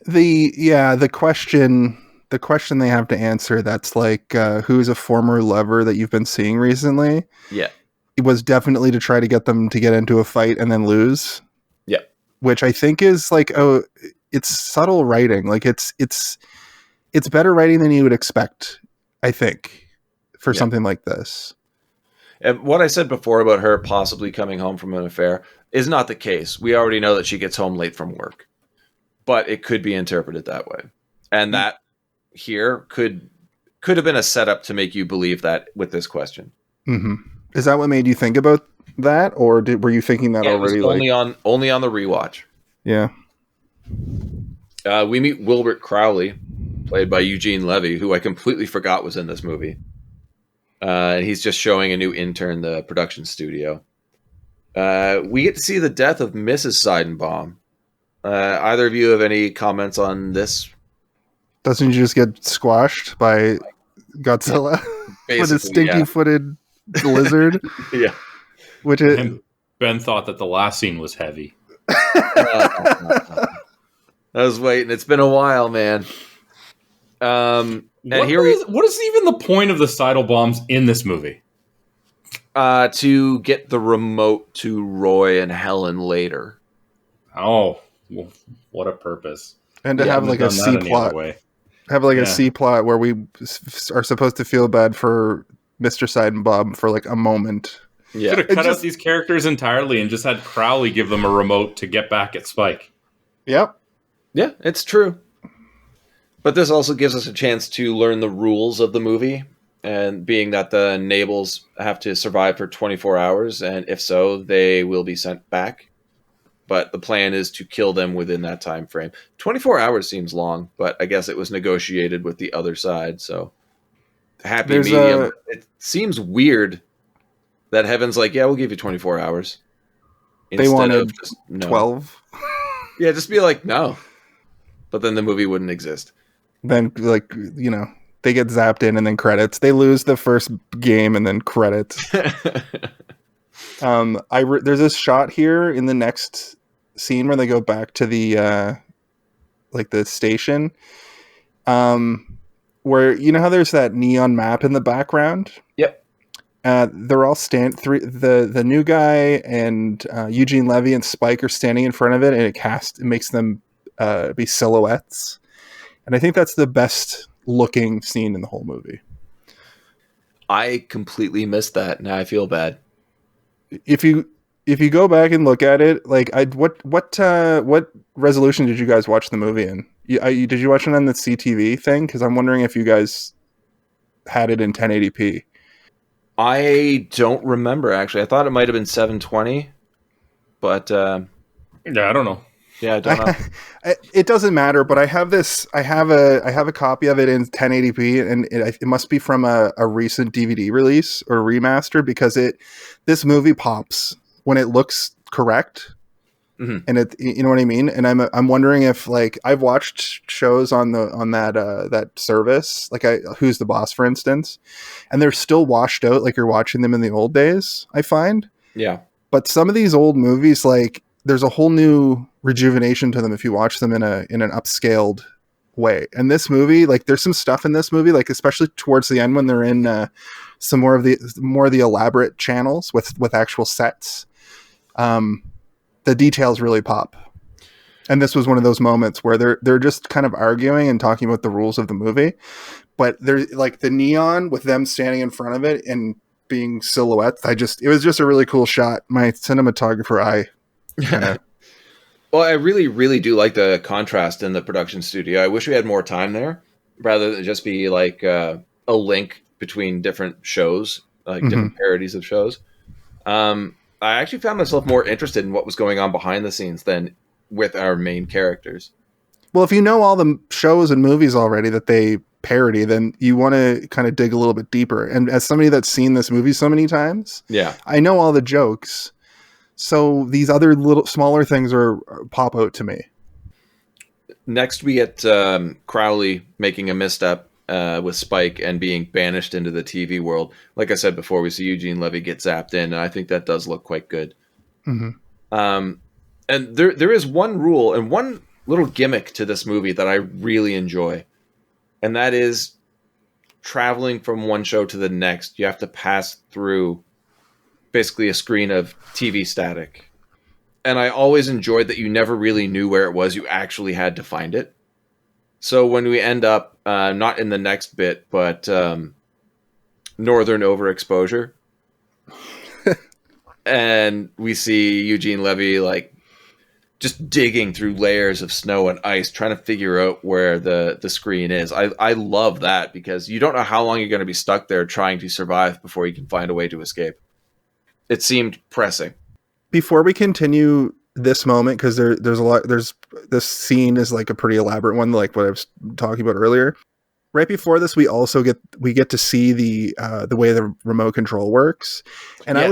The question they have to answer, that's like, who's a former lover that you've been seeing recently? Yeah. It was definitely to try to get them to get into a fight and then lose. Yeah. which I think is like, oh, it's subtle writing. Like it's better writing than you would expect, I think, for something like this. And what I said before about her possibly coming home from an affair is not the case. We already know that she gets home late from work, but it could be interpreted that way. And that here could have been a setup to make you believe that with this question. Mm-hmm. Is that what made you think about that, or were you thinking that already? It was only on the rewatch. Yeah. We meet Wilbert Crowley, played by Eugene Levy, who I completely forgot was in this movie. And he's just showing a new intern the production studio. We get to see the death of Mrs. Seidenbaum. Either of you have any comments on this? Doesn't she just get squashed by Godzilla with a stinky-footed lizard? Yeah. And Ben thought that the last scene was heavy. I was waiting. It's been a while, man. What is even the point of the Seidel bombs in this movie? To get the remote to Roy and Helen later. Oh, well, what a purpose! And to have like a C plot. Have like a C plot where we are supposed to feel bad for Mr. Seidenbaum for like a moment. Yeah, could have cut out these characters entirely and just had Crowley give them a remote to get back at Spike. Yep. Yeah, it's true. But this also gives us a chance to learn the rules of the movie, and being that the Nables have to survive for 24 hours, and if so, they will be sent back. But the plan is to kill them within that time frame. 24 hours seems long, but I guess it was negotiated with the other side, so happy medium. It seems weird that Heaven's like, yeah, we'll give you 24 hours. They wanted 12. Yeah, just be like, no. But then the movie wouldn't exist. Then, like, you know, they get zapped in and then credits. They lose the first game and then credits. There's this shot here in the next scene where they go back to the like the station, where you know how there's that neon map in the background. Yep. They're all the new guy and Eugene Levy and Spike are standing in front of it, and it makes them be silhouettes. And I think that's the best looking scene in the whole movie. I completely missed that. Now I feel bad. If you go back and look at it, like what resolution did you guys watch the movie in? Did you watch it on the CTV thing? Because I'm wondering if you guys had it in 1080p. I don't remember actually. I thought it might have been 720, but yeah, I don't know. Yeah, I don't know. It doesn't matter, but I have a copy of it in 1080p, and it must be from a recent DVD release or remaster, because this movie pops when it looks correct. Mm-hmm. And you know what I mean? And I'm wondering if, like, I've watched shows on that service, like Who's the Boss, for instance, and they're still washed out like you're watching them in the old days, I find. Yeah. But some of these old movies, like, there's a whole new rejuvenation to them if you watch them in an upscaled way. And this movie, like, there's some stuff in this movie, like especially towards the end when they're in some more of the elaborate channels with actual sets. The details really pop. And this was one of those moments where they're just kind of arguing and talking about the rules of the movie, but there's like the neon with them standing in front of it and being silhouettes. It was just a really cool shot. My cinematographer eye. Well, I really, really do like the contrast in the production studio. I wish we had more time there rather than just be like a link between different shows, like different parodies of shows. I actually found myself more interested in what was going on behind the scenes than with our main characters. Well, if you know all the shows and movies already that they parody, then you want to kind of dig a little bit deeper. And as somebody that's seen this movie so many times, yeah, I know all the jokes. So these other little smaller things pop out to me. Next, we get Crowley making a misstep with Spike and being banished into the TV world. Like I said before, we see Eugene Levy get zapped in, and I think that does look quite good. Mm-hmm. And there is one rule and one little gimmick to this movie that I really enjoy, and that is traveling from one show to the next. You have to pass through basically a screen of TV static. And I always enjoyed that you never really knew where it was. You actually had to find it. So when we end up, not in the next bit, but northern overexposure, and we see Eugene Levy like just digging through layers of snow and ice, trying to figure out where the screen is. I love that because you don't know how long you're going to be stuck there trying to survive before you can find a way to escape. It seemed pressing. Before we continue this moment, because there's a lot, this scene is like a pretty elaborate one, like what I was talking about earlier. Right before this, we also get to see the way the remote control works, and yes, I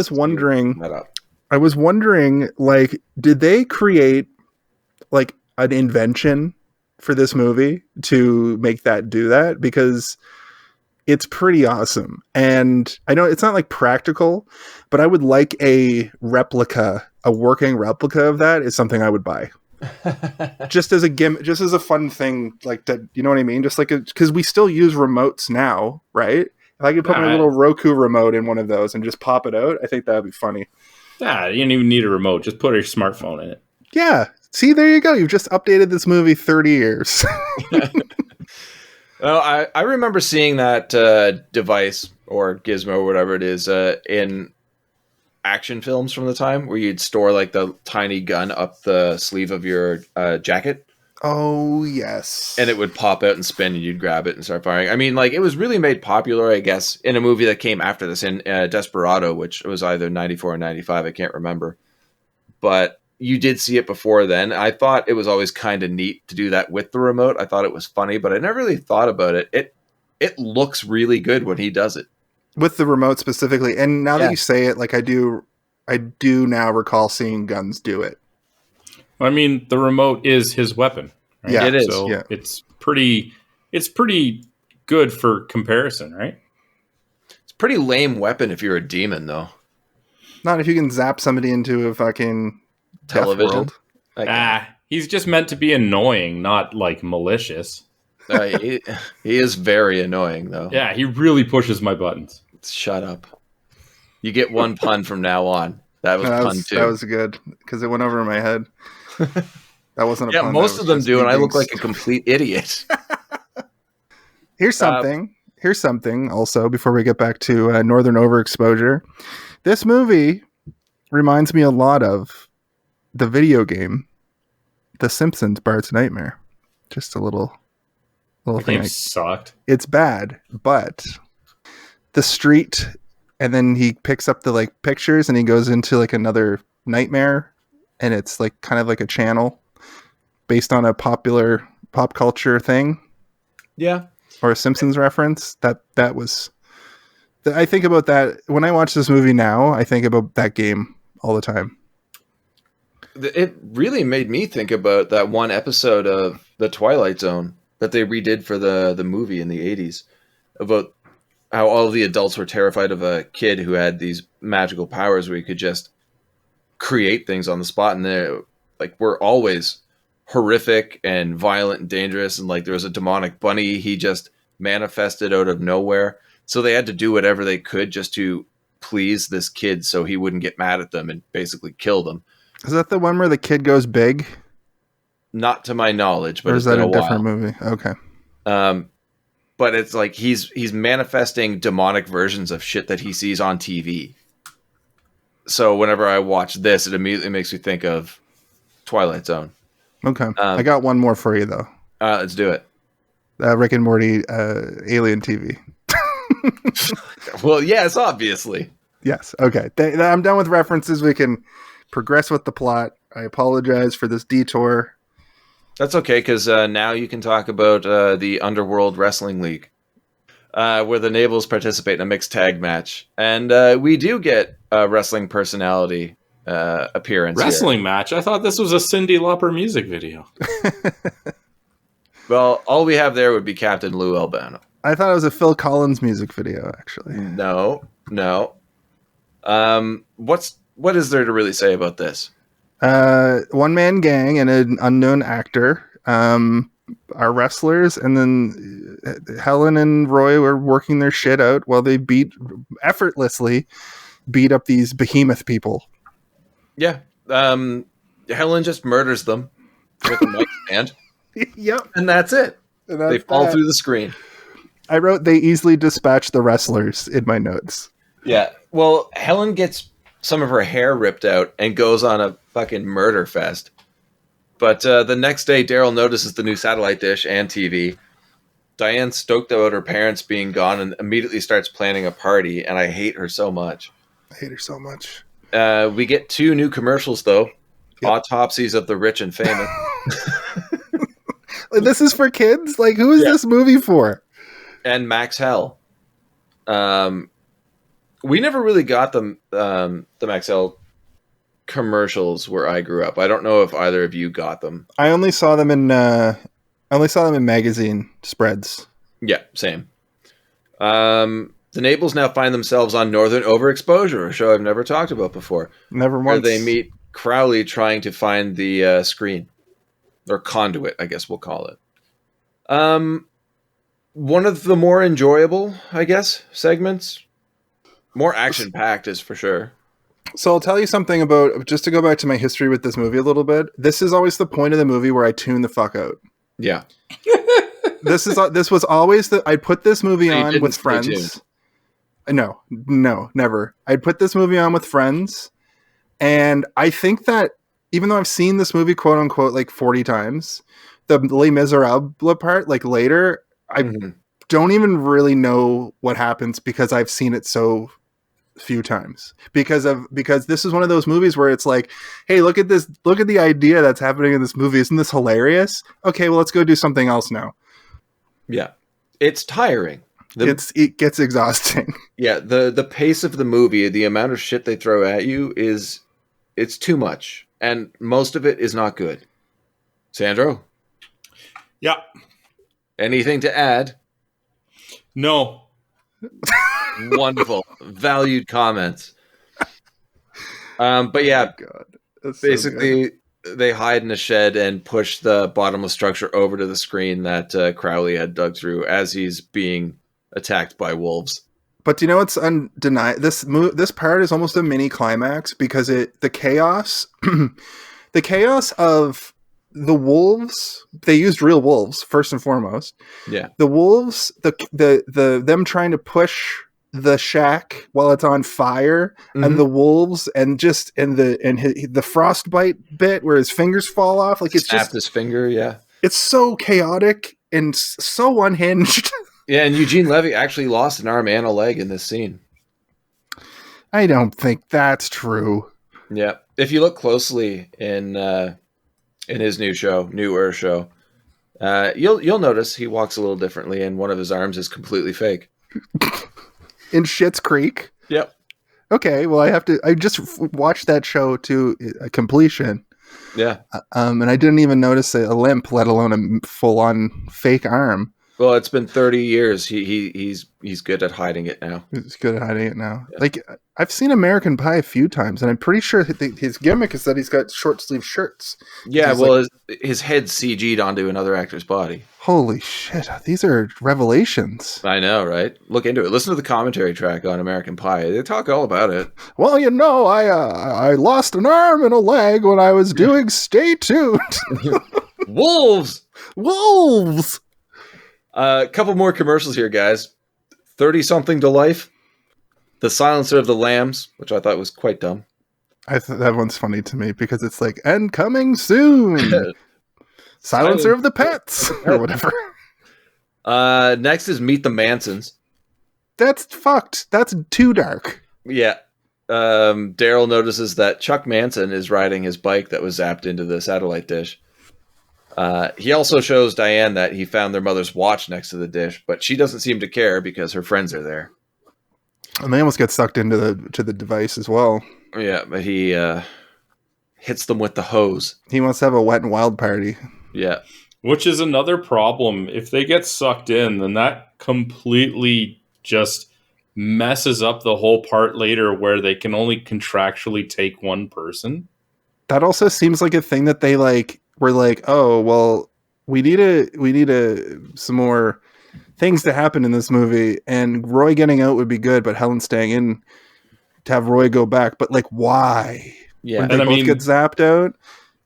was wondering, like, did they create like an invention for this movie to make that do that? Because it's pretty awesome. And I know it's not like practical, but I would like a working replica of that is something I would buy. Just as a gimmick, just as a fun thing, like that, you know what I mean? Just like, because we still use remotes now, right? If I could put my little Roku remote in one of those and just pop it out, I think that would be funny. Yeah, you don't even need a remote. Just put your smartphone in it. Yeah. See, there you go. You've just updated this movie 30 years. Well, I remember seeing that device or gizmo or whatever it is in action films from the time where you'd store like the tiny gun up the sleeve of your jacket. Oh, yes. And it would pop out and spin and you'd grab it and start firing. I mean, like, it was really made popular, I guess, in a movie that came after this, in Desperado, which was either 94 or 95, I can't remember. But you did see it before then. I thought it was always kind of neat to do that with the remote. I thought it was funny, but I never really thought about it. It looks really good when he does it. With the remote specifically. And now that you say it, like, I do now recall seeing guns do it. I mean, the remote is his weapon. Right? Yeah, it is. So yeah. It's pretty good for comparison, right? It's a pretty lame weapon if you're a demon, though. Not if you can zap somebody into a fucking television. He's just meant to be annoying, not like malicious. He is very annoying, though. Yeah, he really pushes my buttons. Shut up. You get one pun from now on. That was pun two. That was good because it went over my head. That wasn't a pun. Yeah, most of them do, and I look like a complete idiot. Here's something also before we get back to Northern Overexposure. This movie reminds me a lot of the video game The Simpsons Bart's Nightmare. Just a little thing. It sucked. It's bad, but the street, and then he picks up the like pictures and he goes into like another nightmare, and it's like kind of like a channel based on a popular pop culture thing. Yeah. Or a Simpsons reference. That was I think about that when I watch this movie now. I think about that game all the time. It really made me think about that one episode of The Twilight Zone that they redid for the movie in the 80s about how all of the adults were terrified of a kid who had these magical powers where he could just create things on the spot, and they like were always horrific and violent and dangerous, and like there was a demonic bunny he just manifested out of nowhere. So they had to do whatever they could just to please this kid so he wouldn't get mad at them and basically kill them. Is that the one where the kid goes big? Not to my knowledge, but or is that a different movie? Okay. But it's like he's manifesting demonic versions of shit that he sees on TV. So whenever I watch this, it immediately makes me think of Twilight Zone. Okay. I got one more for you, though. Let's do it. Rick and Morty Alien TV. Well, yes, obviously. Yes. Okay. I'm done with references. We can progress with the plot. I apologize for this detour. That's okay, because now you can talk about the Underworld Wrestling League, where the Navels participate in a mixed tag match. And we do get a wrestling personality appearance. Wrestling match? I thought this was a Cyndi Lauper music video. Well, all we have there would be Captain Lou Albano. I thought it was a Phil Collins music video, actually. No. What is there to really say about this? One-man gang and an unknown actor are wrestlers, and then Helen and Roy were working their shit out while they effortlessly beat up these behemoth people. Yeah. Helen just murders them with a mic stand, Yep. and that's it. And They that's fall that. through the screen. I wrote they easily dispatch the wrestlers in my notes. Yeah. Well, Helen gets some of her hair ripped out and goes on a fucking murder fest. But the next day, Daryl notices the new satellite dish and TV. Diane's stoked about her parents being gone and immediately starts planning a party, and I hate her so much. I hate her so much. We get 2 new commercials, though. Yep. Autopsies of the rich and famous. This is for kids? Like, who is this movie for? And Max Hell. We never really got the Max Hell commercials where I grew up. I don't know if either of you got them. I only saw them in magazine spreads. Yeah, same. The Naples now find themselves on Northern Overexposure, a show I've never talked about before. Never Where once. they meet Crowley trying to find the screen. Or conduit, I guess we'll call it. One of the more enjoyable, I guess, segments. More action-packed is for sure. So I'll tell you something about, just to go back to my history with this movie a little bit. This is always the point of the movie where I tune the fuck out. Yeah. This was always I'd put this movie So you on didn't with stay friends. tuned? No, never. I'd put this movie on with friends, and I think that even though I've seen this movie quote unquote like 40 times, the Les Miserables part, like later, I don't even really know what happens because I've seen it so few times because this is one of those movies where it's like, hey, look at this, look at the idea that's happening in this movie. Isn't this hilarious? Okay, well, let's go do something else now. Yeah. It's tiring. It gets exhausting. Yeah, the pace of the movie, the amount of shit they throw at you it's too much. And most of it is not good. Sandro? Yeah. Anything to add? No. Wonderful. Valued comments. But yeah, God. That's so basically they hide in a shed and push the bottomless structure over to the screen that Crowley had dug through as he's being attacked by wolves. But do you know what's undeniable? This part is almost a mini climax because the chaos, the chaos of the wolves. They used real wolves first and foremost. Yeah, the wolves, the them trying to push the shack while it's on fire, and the wolves, and the frostbite bit where his fingers fall off. Like it's snapped just his finger. Yeah, it's so chaotic and so unhinged. Yeah, and Eugene Levy actually lost an arm and a leg in this scene. I don't think that's true. Yeah, if you look closely in his newer show, you'll notice he walks a little differently, and one of his arms is completely fake. In Schitt's Creek? Yep. Okay, well, I just watched that show to completion. Yeah. And I didn't even notice a limp, let alone a full-on fake arm. Well, it's been 30 years. He's good at hiding it now. He's good at hiding it now. Yeah. Like, I've seen American Pie a few times, and I'm pretty sure his gimmick is that he's got short-sleeve shirts. Yeah, He's well, his head's CG'd onto another actor's body. Holy shit, these are revelations. I know, right? Look into it. Listen to the commentary track on American Pie. They talk all about it. Well, you know, I lost an arm and a leg when I was doing Stay Tuned. Wolves! Wolves! A couple more commercials here, guys. 30-something to life. The Silencer of the Lambs, which I thought was quite dumb. I thought that one's funny to me because it's like, and coming soon. Silencer of the Pets or whatever. Next is Meet the Mansons. That's fucked. That's too dark. Yeah. Daryl notices that Chuck Manson is riding his bike that was zapped into the satellite dish. He also shows Diane that he found their mother's watch next to the dish, but she doesn't seem to care because her friends are there. And they almost get sucked into the device as well. Yeah, but he hits them with the hose. He wants to have a Wet and Wild party. Yeah. Which is another problem. If they get sucked in, then that completely just messes up the whole part later where they can only contractually take one person. That also seems like a thing that they were like, oh, well, we need some more things to happen in this movie, and Roy getting out would be good, but Helen staying in to have Roy go back. But why? Yeah. When they And I both mean- get zapped out.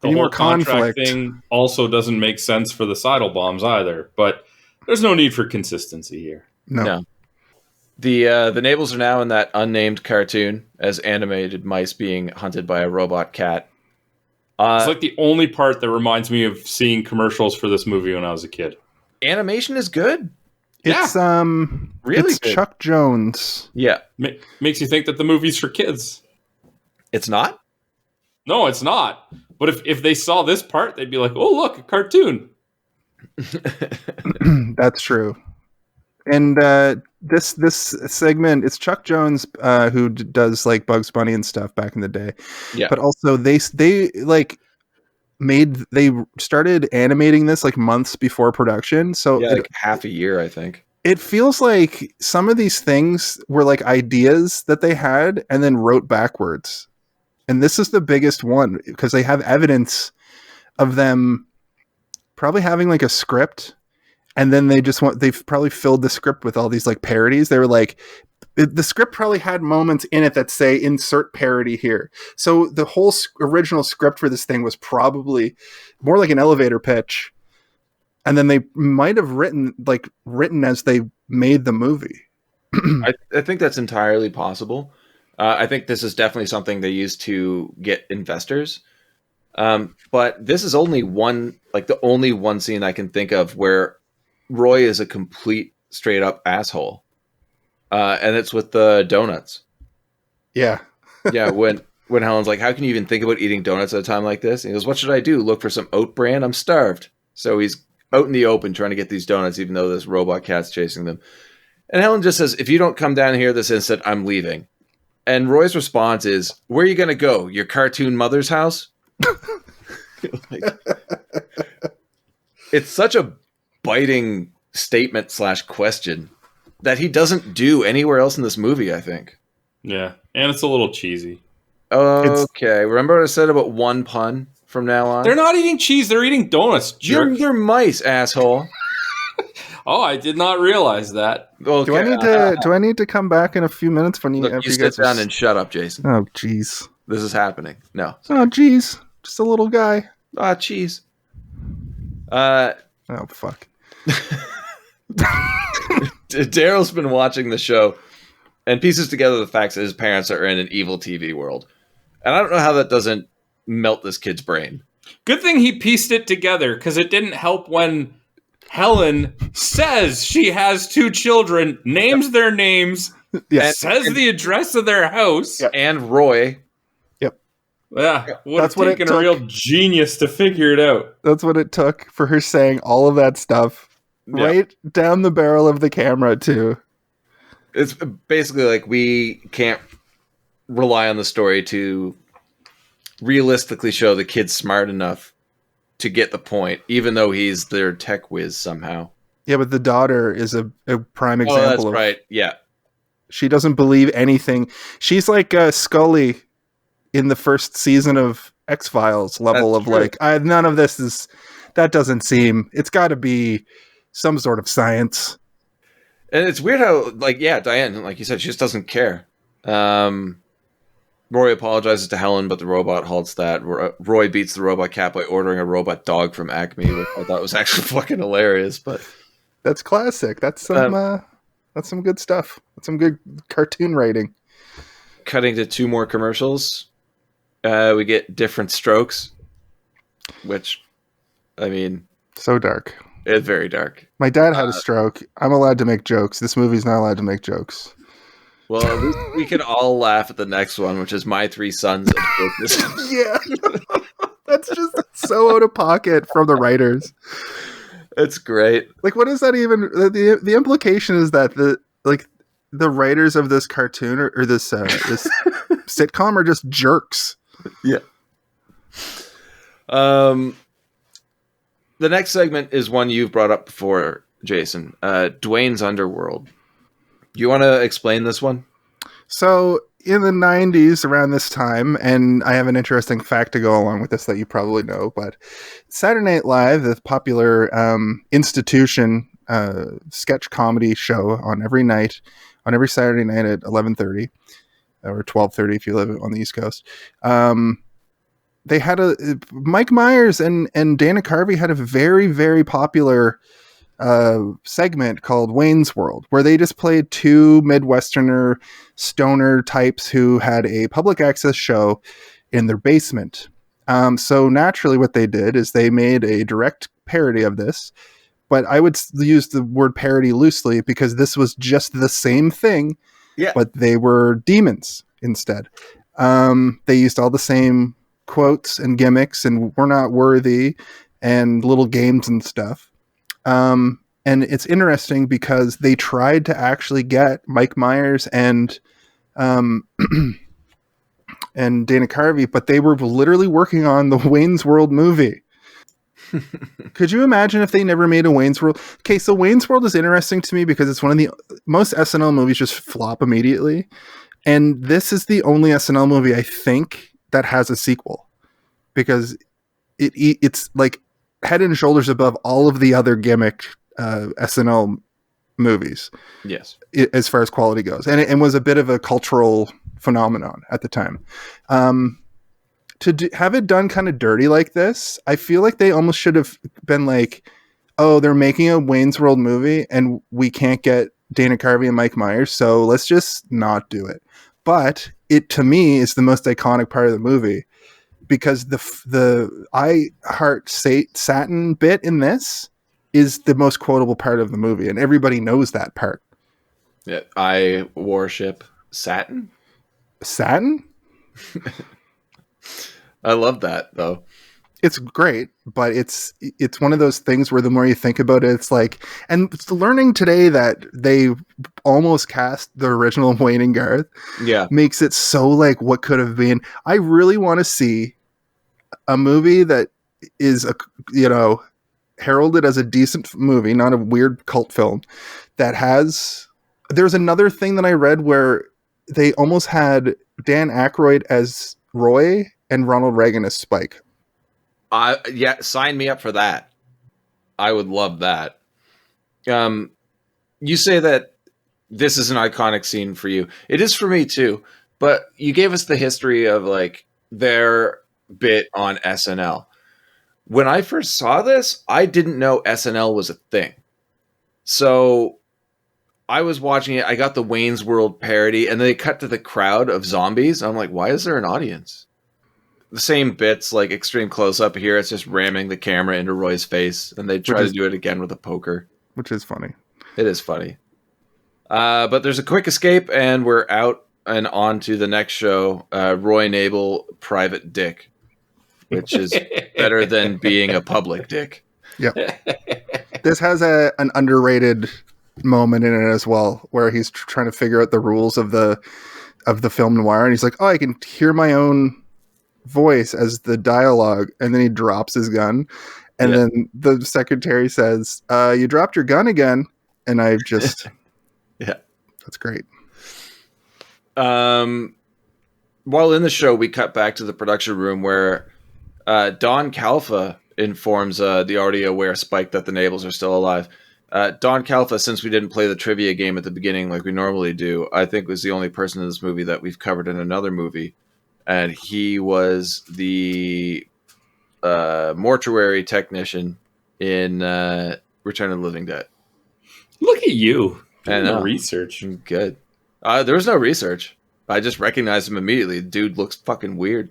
The need whole more contract conflict. thing also doesn't make sense for the Seidel bombs either, but there's no need for consistency here. No. The Nabals are now in that unnamed cartoon as animated mice being hunted by a robot cat. It's like the only part that reminds me of seeing commercials for this movie when I was a kid. Animation is good. It's really it's good. Chuck Jones. Yeah. Makes you think that the movie's for kids. It's not? No, it's not. But if they saw this part, they'd be like, "Oh, look, a cartoon." That's true. And this segment, it's Chuck Jones who does like Bugs Bunny and stuff back in the day. Yeah. But also they started animating this like months before production. So like half a year, I think. It feels like some of these things were like ideas that they had and then wrote backwards. And this is the biggest one because they have evidence of them probably having like a script, and then they've probably filled the script with all these like parodies. They were like, the script probably had moments in it that say insert parody here. So the whole original script for this thing was probably more like an elevator pitch. And then they might have written as they made the movie. I think that's entirely possible. I think this is definitely something they used to get investors. But this is only the only one scene I can think of where Roy is a complete straight up asshole. And it's with the donuts. Yeah. Yeah. When Helen's like, how can you even think about eating donuts at a time like this? And he goes, what should I do? Look for some oat bran? I'm starved. So he's out in the open trying to get these donuts, even though this robot cat's chasing them. And Helen just says, if you don't come down here this instant, I'm leaving. And Roy's response is, where are you going to go? Your cartoon mother's house? It's such a biting statement / question that he doesn't do anywhere else in this movie, I think. Yeah, and it's a little cheesy. Okay, remember what I said about one pun from now on? They're not eating cheese, they're eating donuts, jerk. They're mice, asshole. Oh, I did not realize that. Okay. Do I need to come back in a few minutes when Look, you sit down and shut up, Jason. Oh, jeez. This is happening. No. Oh, jeez. Just a little guy. Ah, cheese. Oh, fuck. Daryl's been watching the show and pieces together the facts that his parents are in an evil TV world. And I don't know how that doesn't melt this kid's brain. Good thing he pieced it together, because it didn't help when Helen says she has 2 children, names their names, says the address of their house. And Roy. Yeah, would have taken a real genius to figure it out. That's what it took for her saying all of that stuff right down the barrel of the camera, too. It's basically like we can't rely on the story to realistically show the kid's smart enough to get the point, even though he's their tech whiz somehow. Yeah, but the daughter is a prime example of... right, yeah. She doesn't believe anything. She's like Scully in the first season of X-Files level. That's of true. Like, none of this is... That doesn't seem... It's got to be some sort of science. And it's weird how, Diane, like you said, she just doesn't care. Roy apologizes to Helen, but the robot halts that. Roy beats the robot cat by ordering a robot dog from Acme, which I thought was actually fucking hilarious. But that's classic. That's some good stuff. That's some good cartoon writing. Cutting to 2 more commercials. We get Different Strokes, which, I mean... So dark. It's very dark. My dad had a stroke. I'm allowed to make jokes. This movie's not allowed to make jokes. Well, at least we can all laugh at the next one, which is My 3 Sons. Yeah. That's just so out of pocket from the writers. It's great. Like, what is that even? The implication is that the writers of this cartoon or this sitcom are just jerks. Yeah. The next segment is one you've brought up before, Jason. Dwayne's Underworld. You want to explain this one? So in the 90s, around this time, and I have an interesting fact to go along with this that you probably know, but Saturday Night Live, the popular institution sketch comedy show on every Saturday night at 11:30 or 12:30 if you live on the East Coast, they had Mike Myers and Dana Carvey had a very, very popular segment called Wayne's World, where they just played two Midwesterner stoner types who had a public access show in their basement. So naturally what they did is they made a direct parody of this, but I would use the word parody loosely because this was just the same thing, but they were demons instead. They used all the same quotes and gimmicks and "we're not worthy" and little games and stuff. And it's interesting because they tried to actually get Mike Myers and and Dana Carvey, but they were literally working on the Wayne's World movie. Could you imagine if they never made a Wayne's World? Okay, so Wayne's World is interesting to me because it's one of the most SNL movies just flop immediately. And this is the only SNL movie I think that has a sequel because it's like head and shoulders above all of the other gimmick SNL movies. Yes. As far as quality goes. And it was a bit of a cultural phenomenon at the time. Have it done kind of dirty like this, I feel like they almost should have been like, oh, they're making a Wayne's World movie and we can't get Dana Carvey and Mike Myers, so let's just not do it. But it, to me, is the most iconic part of the movie because the I Heart Satin bit in this is the most quotable part of the movie, and everybody knows that part. Yeah, I worship satin. Satin? I love that though. It's great, but it's one of those things where the more you think about it, it's like, and it's learning today that they almost cast the original Wayne and Garth. Yeah, makes it so like what could have been. I really want to see a movie that is heralded as a decent movie, not a weird cult film that has. There's another thing that I read where they almost had Dan Aykroyd as Roy and Ronald Reagan as Spike. Sign me up for that. I would love that. You say that this is an iconic scene for you. It is for me too, but you gave us the history of like their bit on SNL. When I first saw this, I didn't know SNL was a thing. So I was watching it. I got the Wayne's World parody and they cut to the crowd of zombies. I'm like, why is there an audience? The same bits, like extreme close up here. It's just ramming the camera into Roy's face, and they try to do it again with a poker, which is funny. It is funny. But there's a quick escape, and we're out and on to the next show. Roy Nabel, Private Dick, which is better than being a public dick. Yep. This has an underrated moment in it as well, where he's trying to figure out the rules of the film noir, and he's like, "Oh, I can hear my own voice as the dialogue," and then he drops his gun, and then the secretary says, "You dropped your gun again," and I just that's great. While in the show, we cut back to the production room where Don Calfa informs the already aware Spike that the Nabels are still alive. Don Calfa, since we didn't play the trivia game at the beginning like we normally do, I think was the only person in this movie that we've covered in another movie. And he was the mortuary technician in Return of the Living Dead. Look at you. And the research. Good. There was no research. I just recognized him immediately. The dude looks fucking weird.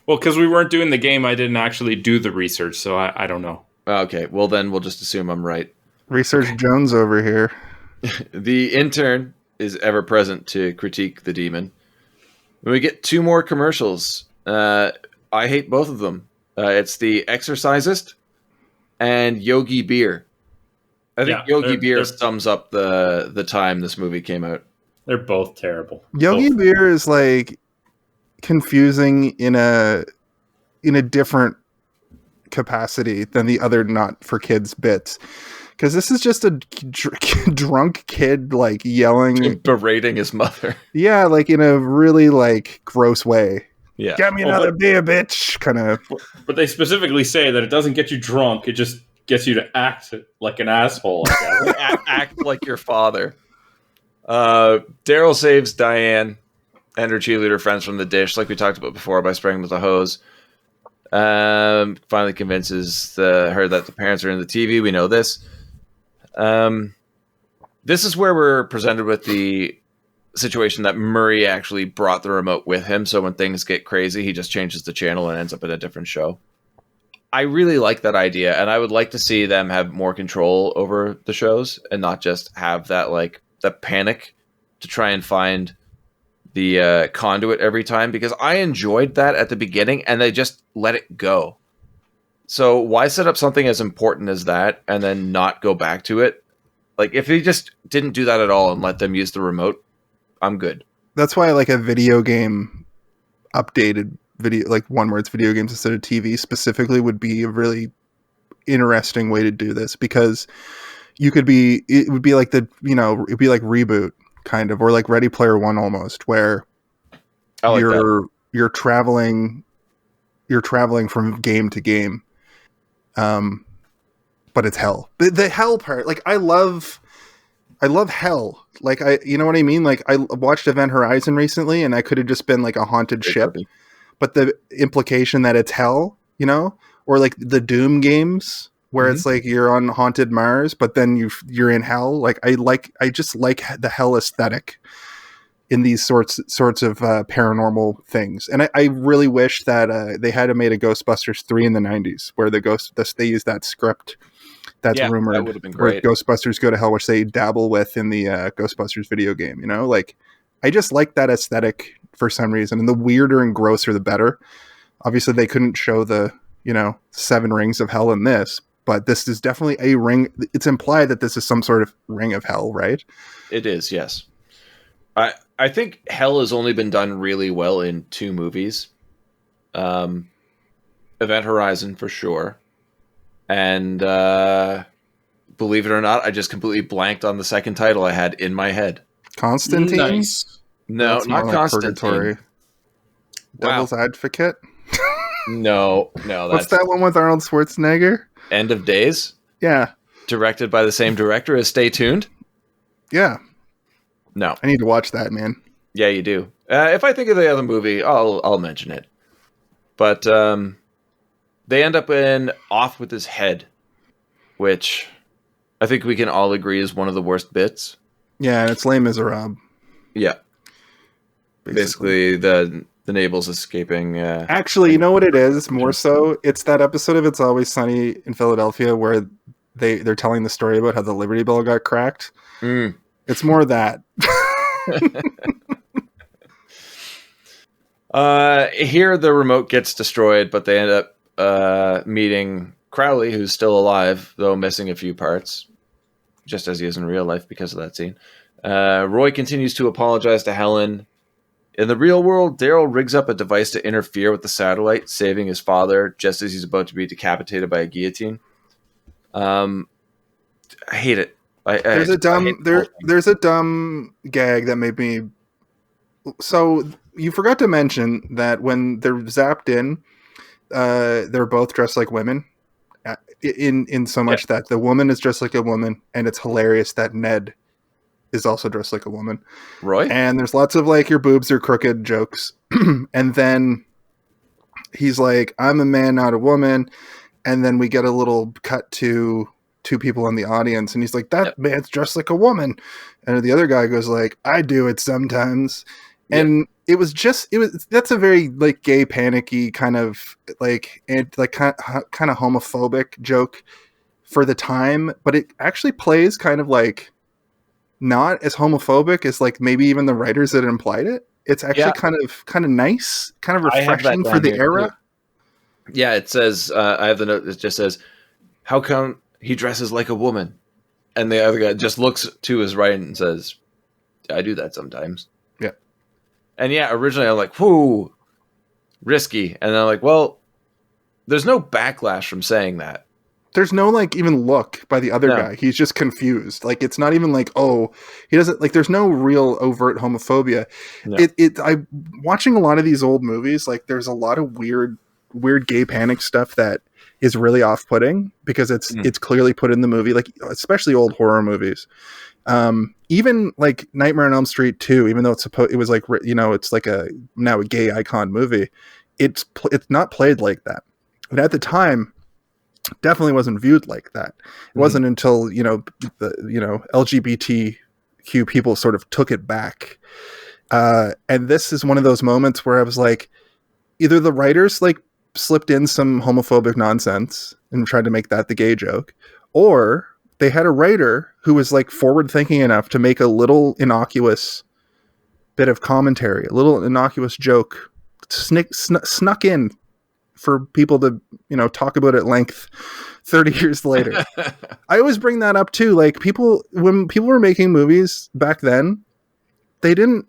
Well, because we weren't doing the game, I didn't actually do the research, so I don't know. Okay, well then we'll just assume I'm right. Research Jones over here. The intern is ever present to critique the demon. When we get two more commercials, I hate both of them. It's The Exorcisist and Yogi Beer. I think Yogi Beer sums up the time this movie came out. They're both terrible. Yogi Beer is like confusing in a different capacity than the other not for kids bits. Because this is just a drunk kid, like, yelling. Berating his mother. Yeah, like, in a really, like, gross way. Yeah. Get me another beer, bitch, kind of. But they specifically say that it doesn't get you drunk. It just gets you to act like an asshole. Act like your father. Daryl saves Diane and her cheerleader friends from the dish, like we talked about before, by spraying them with a hose. Finally convinces her that the parents are in the TV. We know this. This is where we're presented with the situation that Murray actually brought the remote with him. So when things get crazy, he just changes the channel and ends up in a different show. I really like that idea, and I would like to see them have more control over the shows and not just have that the panic to try and find the conduit every time, because I enjoyed that at the beginning and they just let it go. So why set up something as important as that and then not go back to it? Like, if he just didn't do that at all and let them use the remote, I'm good. That's why like a video game updated video, like One Word's video games instead of TV specifically, would be a really interesting way to do this, because it would be like it'd be like Reboot kind of, or like Ready Player One almost, where you're traveling from game to game. But it's hell. The hell part, like I love hell. Like you know what I mean? Like I watched Event Horizon recently, and I could have just been like a haunted ship. But the implication that it's hell, or like the Doom games where it's like you're on haunted Mars, but then you're in hell. Like I just like the hell aesthetic in these sorts of paranormal things. And I really wish that they had made a Ghostbusters 3 in the 90s where they use that script that's rumored, that would have been great, where Ghostbusters Go to Hell, which they dabble with in the Ghostbusters video game. Like I just like that aesthetic for some reason, and the weirder and grosser the better. Obviously they couldn't show the 7 rings of hell in this, but this is definitely a ring. It's implied that this is some sort of ring of hell, right? It is, yes. I think hell has only been done really well in 2 movies. Event Horizon for sure. And believe it or not, I just completely blanked on the second title I had in my head. Constantine? Nice. No, That's not more like Constantine. Purgatory. Devil's Advocate? No. What's that one with Arnold Schwarzenegger? End of Days? Yeah. Directed by the same director as Stay Tuned? Yeah. No. I need to watch that, man. Yeah, you do. If I think of the other movie, I'll mention it. But they end up in Off with His Head, which I think we can all agree is one of the worst bits. Yeah, and it's Les Miserables. Yeah. Basically the Nable's escaping. Actually, you know what it is? More so, it's that episode of It's Always Sunny in Philadelphia where they're telling the story about how the Liberty Bell got cracked. It's more that. Here the remote gets destroyed, but they end up meeting Crowley, who's still alive, though missing a few parts, just as he is in real life because of that scene. Roy continues to apologize to Helen. In the real world, Daryl rigs up a device to interfere with the satellite, saving his father just as he's about to be decapitated by a guillotine. I hate it. There's a dumb gag that made me. So you forgot to mention that when they're zapped in, they're both dressed like women. In so much that the woman is dressed like a woman, and it's hilarious that Ned is also dressed like a woman. Roy? And there's lots of like your boobs are crooked jokes. And then he's like, I'm a man, not a woman. And then we get a little cut to 2 people in the audience, and he's like, that man's dressed like a woman. And the other guy goes like, I do it sometimes. And that's a very like gay panicky kind of like, and like kind of homophobic joke for the time, but it actually plays kind of like not as homophobic as like maybe even the writers that implied it. It's actually kind of nice, kind of refreshing for the era. Too. Yeah, it says, I have the note that just says, how come he dresses like a woman? And the other guy just looks to his right and says, I do that sometimes. Yeah. And yeah, originally I'm like, whoo, risky. And then I'm like, well, there's no backlash from saying that. There's no like even look by the other guy. He's just confused. Like it's not even like, oh, he doesn't like. There's no real overt homophobia. No. I'm watching a lot of these old movies. Like there's a lot of weird gay panic stuff that is really off-putting because it's clearly put in the movie. Like especially old horror movies. Even like Nightmare on Elm Street 2, even though it was like it's like now a gay icon movie. It's not played like that. And at the time, definitely wasn't viewed like that. It wasn't until, the LGBTQ people sort of took it back. And this is one of those moments where I was like, either the writers like slipped in some homophobic nonsense and tried to make that the gay joke, or they had a writer who was like forward thinking enough to make a little innocuous bit of commentary, a little innocuous joke snuck in for people to, talk about at length 30 years later. I always bring that up too. Like when people were making movies back then, they didn't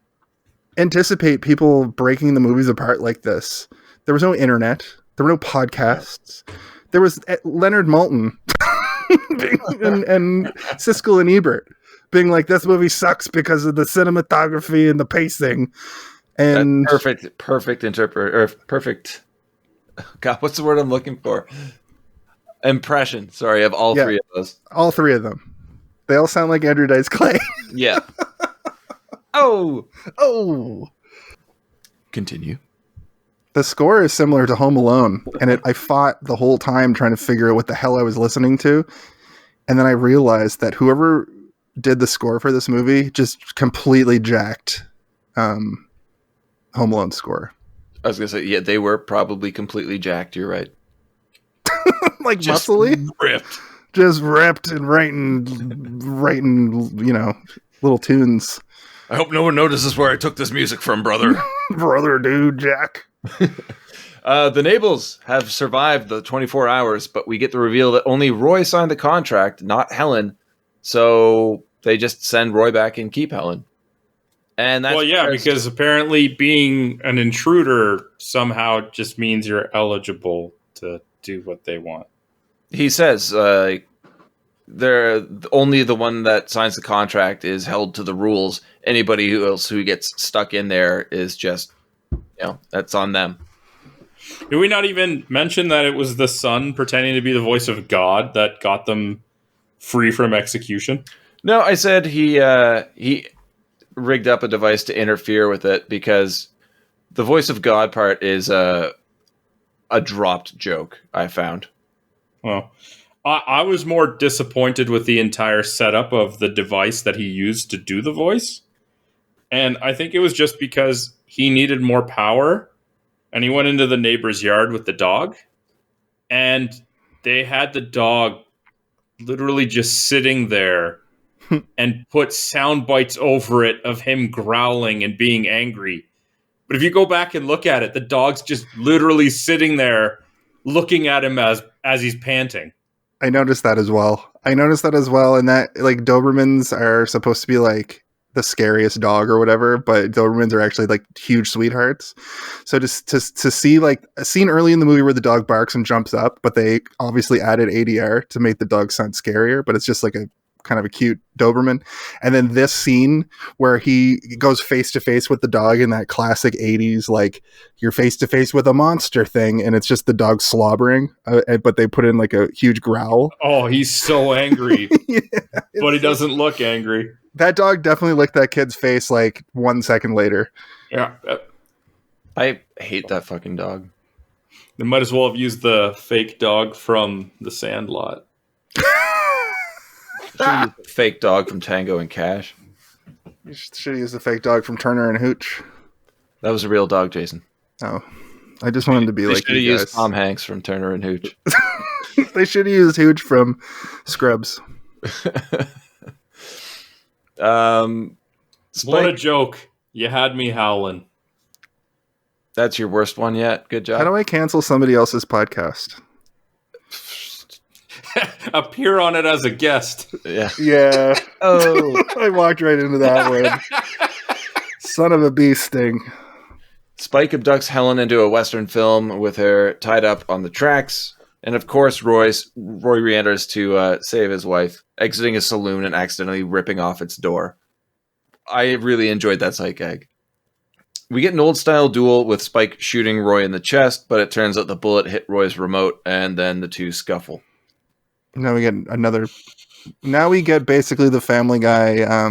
anticipate people breaking the movies apart like this. There was no internet. There were no podcasts. There was Leonard Maltin and Siskel and Ebert being like, this movie sucks because of the cinematography and the pacing. And perfect God, what's the word I'm looking for? Impression. Sorry, of all three of those. All three of them. They all sound like Andrew Dice Clay. Yeah. Oh. Continue. The score is similar to Home Alone, and I fought the whole time trying to figure out what the hell I was listening to. And then I realized that whoever did the score for this movie just completely jacked Home Alone score. I was going to say, yeah, they were probably completely jacked. You're right. Like Just muscly? ripped. Just ripped and writing, little tunes. I hope no one notices where I took this music from, brother. Brother, dude, Jack. The Nables have survived the 24 hours, but we get the reveal that only Roy signed the contract, not Helen. So they just send Roy back and keep Helen. And that's because apparently being an intruder somehow just means you're eligible to do what they want. He says they're only the one that signs the contract is held to the rules. Anybody who gets stuck in there is just, that's on them. Did we not even mention that it was the son pretending to be the voice of God that got them free from execution? No, I said he rigged up a device to interfere with it because the voice of God part is a dropped joke, I found. Well, I was more disappointed with the entire setup of the device that he used to do the voice. And I think it was just because he needed more power and he went into the neighbor's yard with the dog and they had the dog literally just sitting there and put sound bites over it of him growling and being angry. But if you go back and look at it, the dog's just literally sitting there looking at him as he's panting. I noticed that as well. And that, like, Dobermans are supposed to be, like, the scariest dog or whatever, but Dobermans are actually, like, huge sweethearts. So just to see, like, a scene early in the movie where the dog barks and jumps up, but they obviously added ADR to make the dog sound scarier, but it's just, like, a kind of a cute Doberman. And then this scene where he goes face to face with the dog in that classic 80s, like, you're face to face with a monster thing, and it's just the dog slobbering, but they put in like a huge growl. Oh, he's so angry. Yeah, but he doesn't look angry. That dog definitely licked that kid's face like 1 second later. Yeah. I hate that fucking dog. They might as well have used the fake dog from The Sandlot. Fake dog from Tango and Cash. You should use the fake dog from Turner and Hooch. That was a real dog, Jason. Oh, I just wanted to be like you guys. Used Tom Hanks from Turner and Hooch. They should have used Hooch from Scrubs. What a joke. You had me howling. That's your worst one yet? Good job. How do I cancel somebody else's podcast? Appear on it as a guest. Yeah. Oh, I walked right into that one. Son of a bee sting. Spike abducts Helen into a Western film with her tied up on the tracks. And of course, Roy re-enters to save his wife, exiting a saloon and accidentally ripping off its door. I really enjoyed that sight gag. We get an old-style duel with Spike shooting Roy in the chest, but it turns out the bullet hit Roy's remote, and then the two scuffle. Now we get basically the Family Guy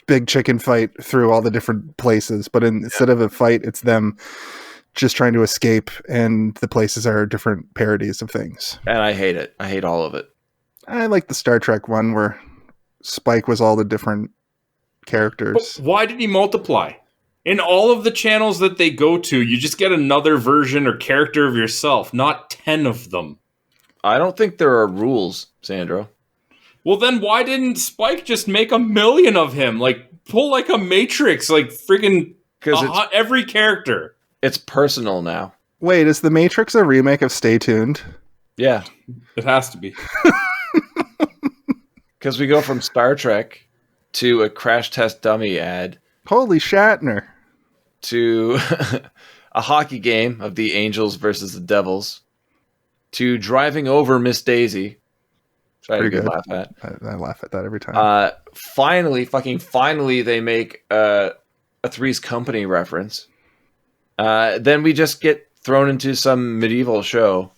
big chicken fight through all the different places, but instead of a fight, it's them just trying to escape, and the places are different parodies of things. And I hate it. I hate all of it. I like the Star Trek one where Spike was all the different characters. But why did he multiply? In all of the channels that they go to, you just get another version or character of yourself, not 10 of them. I don't think there are rules, Sandro. Well, then why didn't Spike just make 1 million of him? Like, pull like a Matrix, like freaking every character. It's personal now. Wait, is The Matrix a remake of Stay Tuned? Yeah. It has to be. Because we go from Star Trek to a crash test dummy ad Holy Shatner. to a hockey game of the Angels versus the Devils to driving over Miss Daisy. Which I had a good laugh at. I laugh at that every time. Finally, they make a Three's Company reference. Then we just get thrown into some medieval show.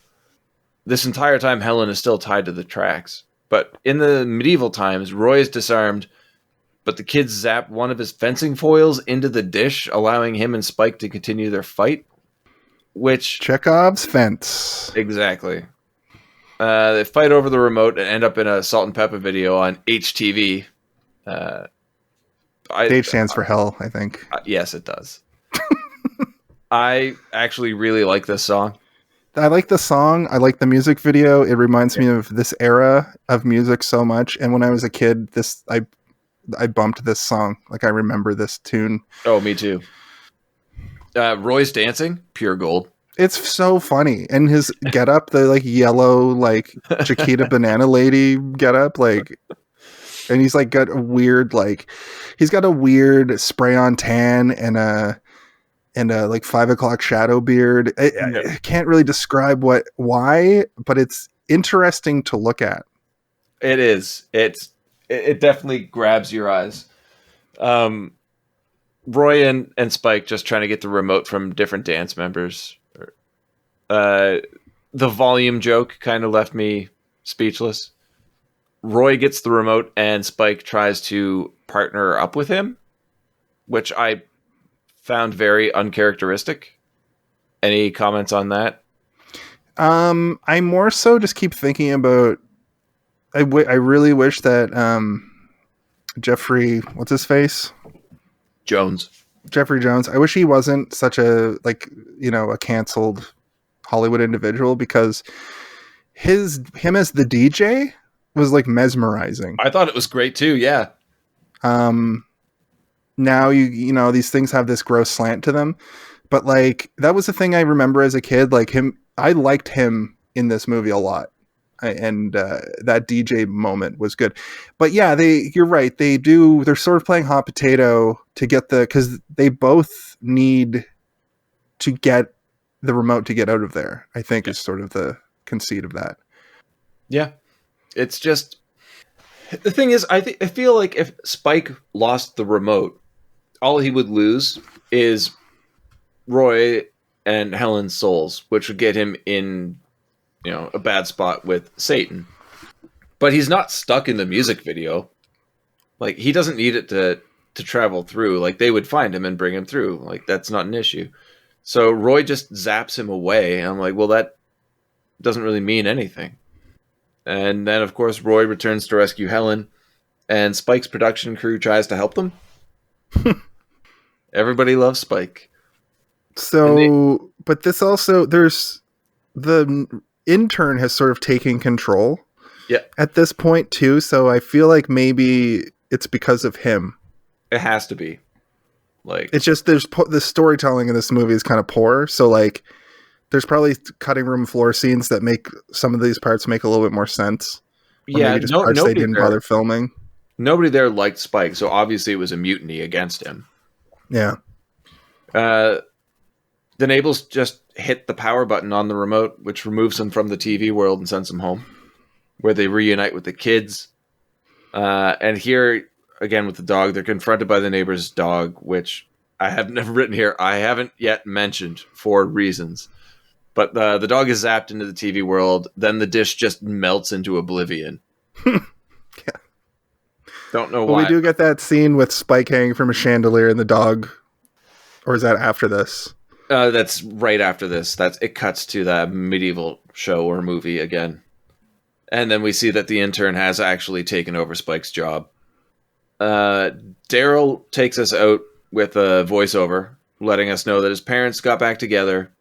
This entire time, Helen is still tied to the tracks. But in the medieval times, Roy is disarmed, but the kids zap one of his fencing foils into the dish, allowing him and Spike to continue their fight. Which Chekhov's fence. Exactly. They fight over the remote and end up in a Salt and Pepper video on HTV. H stands for hell, I think. Yes, it does. I actually really like this song. I like the song. I like the music video. It reminds me of this era of music so much. And when I was a kid, I bumped this song. Like, I remember this tune. Oh, me too. Roy's dancing, pure gold. It's so funny. And his getup, the like yellow, like Chiquita Banana Lady getup, like, and he's like got a weird, like, he's got a weird spray on tan and a like 5 o'clock shadow beard. I can't really describe why, but it's interesting to look at. It is. It definitely grabs your eyes. Roy and Spike just trying to get the remote from different dance members. The volume joke kind of left me speechless. Roy gets the remote and Spike tries to partner up with him, which I found very uncharacteristic. Any comments on that? I more so just keep thinking about. I really wish that Jeffrey, what's his face? Jeffrey Jones. I wish he wasn't such a a canceled Hollywood individual, because him as the DJ was like mesmerizing. I thought it was great too. Yeah. Now you know these things have this gross slant to them, but like that was the thing I remember as a kid. Like him, I liked him in this movie a lot, and that DJ moment was good. But yeah, you're right. They're sort of playing hot potato to get because they both need to get the remote to get out of there. I think is sort of the conceit of that. Yeah, it's just the thing is, I feel like if Spike lost the remote, all he would lose is Roy and Helen's souls, which would get him in, a bad spot with Satan. But he's not stuck in the music video. Like, he doesn't need it to travel through. Like, they would find him and bring him through. Like, that's not an issue. So Roy just zaps him away. And I'm like, well, that doesn't really mean anything. And then, of course, Roy returns to rescue Helen, and Spike's production crew tries to help them. Everybody loves Spike. So, but this also, there's the intern has sort of taken control at this point too. So I feel like maybe it's because of him. It has to be. Like, it's just the storytelling in this movie is kind of poor. So like, there's probably cutting room floor scenes that make some of these parts make a little bit more sense. Or maybe just parts they didn't bother filming. Nobody there liked Spike, so obviously it was a mutiny against him. Yeah. The Nables just hit the power button on the remote, which removes them from the TV world and sends them home, where they reunite with the kids. And here, again with the dog, they're confronted by the neighbor's dog, which I have never written here. I haven't yet mentioned for reasons. But the dog is zapped into the TV world. Then the dish just melts into oblivion. Yeah. Don't know why. We do get that scene with Spike hanging from a chandelier and the dog. Or is that after this? That's right after this. It cuts to that medieval show or movie again. And then we see that the intern has actually taken over Spike's job. Daryl takes us out with a voiceover, letting us know that his parents got back together.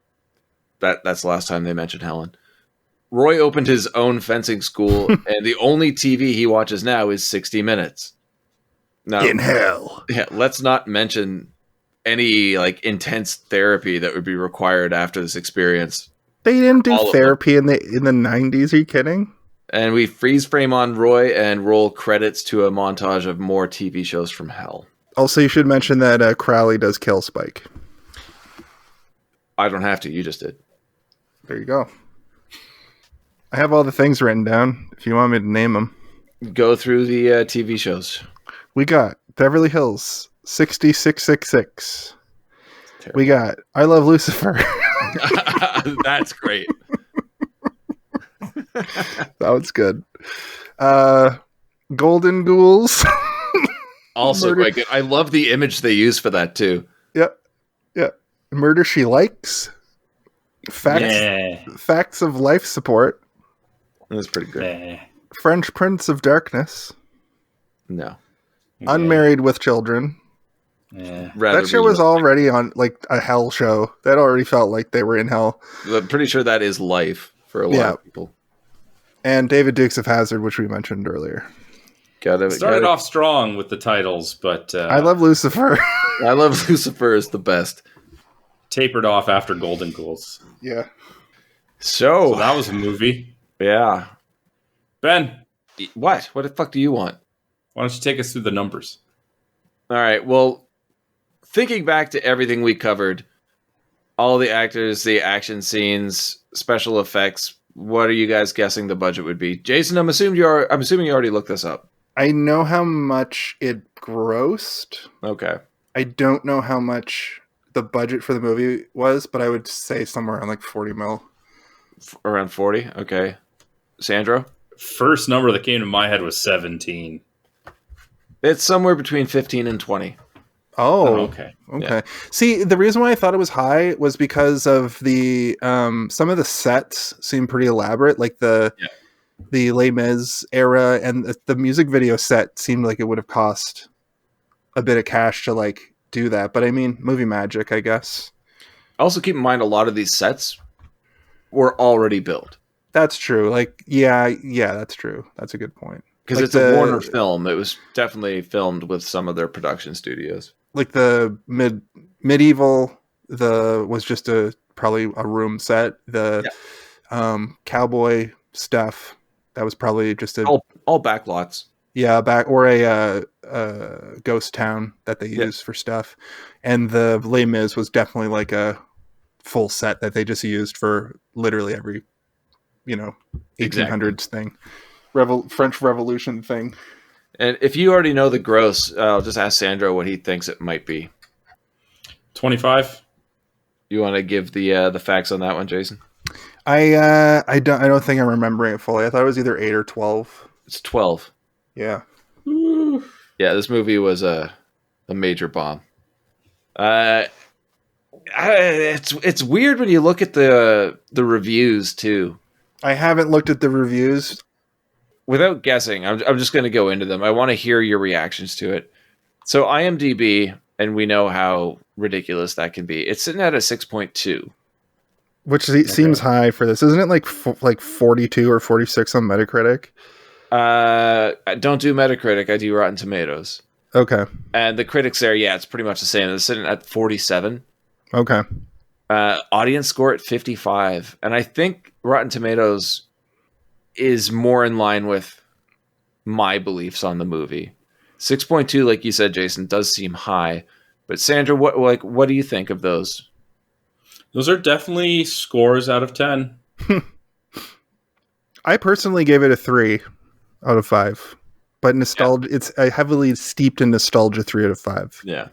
That's the last time they mentioned Helen. Roy opened his own fencing school, and the only TV he watches now is 60 Minutes. Now, In hell. Yeah, let's not mention any intense therapy that would be required after this experience. They didn't do All of therapy in the 90s. Are you kidding? And we freeze frame on Roy and roll credits to a montage of more TV shows from hell. Also, you should mention that Crowley does kill Spike. I don't have to. You just did. There you go. I have all the things written down if you want me to name them. Go through the TV shows. We got Beverly Hills 6666. Terrible. We got I Love Lucifer. That's great. That was good. Golden Ghouls. Also Murder. quite good. I love the image they use for that too. Yep. Murder She Likes. Facts of Life Support. That's pretty good. French Prince of Darkness. No. Unmarried with Children. Rather That show was already on a hell show. That already felt like they were in hell. I'm pretty sure that is life for a lot of people. And David Dukes of Hazzard, which we mentioned earlier. Started off strong with the titles, but I Love Lucifer. I Love Lucifer is the best. Tapered off after Golden Ghouls. Yeah. So that was a movie. Yeah. Ben, what the fuck do you want? why don't you take us through the numbers? All right. Well, thinking back to everything we covered, all the actors, the action scenes, special effects, what are you guys guessing the budget would be? Jason, I'm assuming you already looked this up. I know how much it grossed. Okay. I don't know how much the budget for the movie was, but I would say somewhere around 40 mil. Around 40? Okay. Sandro? First number that came to my head was 17. It's somewhere between 15 and 20. Oh, okay. Yeah. See, the reason why I thought it was high was because of the some of the sets seem pretty elaborate, like the Les Mis era, and the music video set seemed like it would have cost a bit of cash to do that. But I mean, movie magic, I guess. Also, keep in mind a lot of these sets were already built. That's true. Yeah, that's true. That's a good point. Because it's a Warner film. It was definitely filmed with some of their production studios. Like the medieval, was just probably a room set. The cowboy stuff, that was probably just all backlots. Yeah, or a ghost town that they use for stuff. And the Les Mis was definitely like a full set that they just used for literally every 1800s thing. French Revolution thing. And if you already know the gross, I'll just ask Sandro what he thinks it might be. 25. You want to give the facts on that one, Jason? I don't think I'm remembering it fully. I thought it was either 8 or 12. It's 12. Yeah. Yeah, this movie was a major bomb. It's weird when you look at the reviews too. I haven't looked at the reviews. Without guessing, I'm just going to go into them. I want to hear your reactions to it. So IMDb, and we know how ridiculous that can be. It's sitting at a 6.2. Which seems high for this. Isn't it like 42 or 46 on Metacritic? I don't do Metacritic. I do Rotten Tomatoes. Okay. And the critics there, it's pretty much the same. It's sitting at 47. Okay. Audience score at 55. And I think Rotten Tomatoes is more in line with my beliefs on the movie. 6.2, like you said, Jason, does seem high. But Sandra, what do you think of those? Those are definitely scores out of 10. I personally gave it a 3 out of 5. But nostalgia, it's heavily steeped in nostalgia. 3 out of 5. Yeah.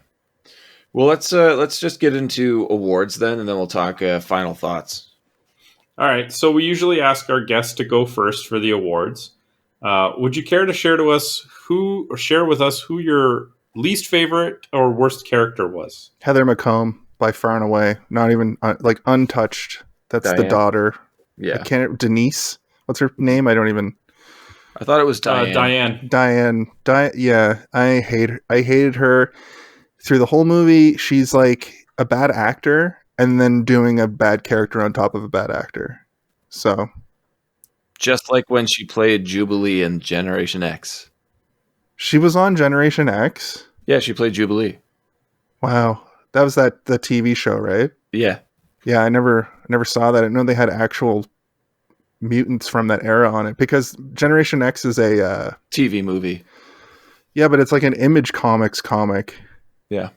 Well, let's just get into awards then, and then we'll talk final thoughts. All right. So we usually ask our guests to go first for the awards. Would you care to share with us who your least favorite or worst character was? Heather McComb. by far and away. Not even like untouched. That's the Diane. daughter. Yeah. Denise. What's her name? I don't even. I thought it was Diane. Diane. Yeah, I hated her through the whole movie. She's like a bad actor and then doing a bad character on top of a bad actor. So Just like when she played Jubilee in Generation X. she was on Generation X. Yeah, she played Jubilee. Wow, that was the TV show, right? Yeah. Yeah, I never saw that. I know they had actual mutants from that era on it because Generation X is a TV movie. yeah, but it's like an Image Comics comic. Yeah.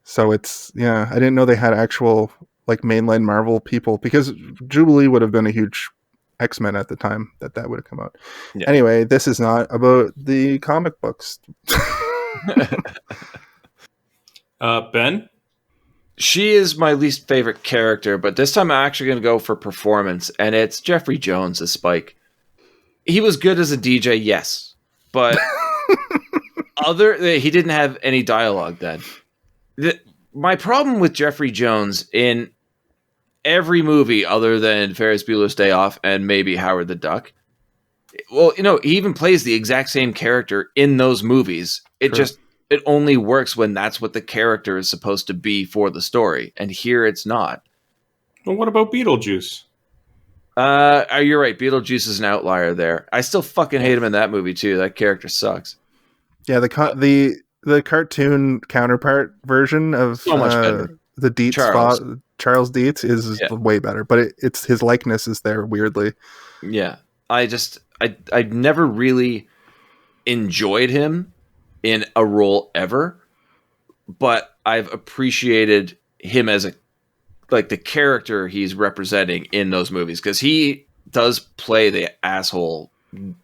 So it's I didn't know they had actual like mainline Marvel people because Jubilee would have been a huge X-Men at the time that would have come out. Yeah. Anyway, this is not about the comic books. Ben? She is my least favorite character, but this time I'm actually going to go for performance, and it's Jeffrey Jones as Spike. He was good as a DJ, yes, but he didn't have any dialogue then. My problem with Jeffrey Jones in every movie other than Ferris Bueller's Day Off and maybe Howard the Duck, well, he even plays the exact same character in those movies. It only works when that's what the character is supposed to be for the story. And here it's not. Well, what about Beetlejuice? You're right. Beetlejuice is an outlier there. I still fucking hate him in that movie too. That character sucks. Yeah, the cartoon counterpart version of So much better. The Dietz Charles Dietz is way better, but it's his likeness is there weirdly. Yeah. I never really enjoyed him in a role ever, but I've appreciated him as the character he's representing in those movies, because he does play the asshole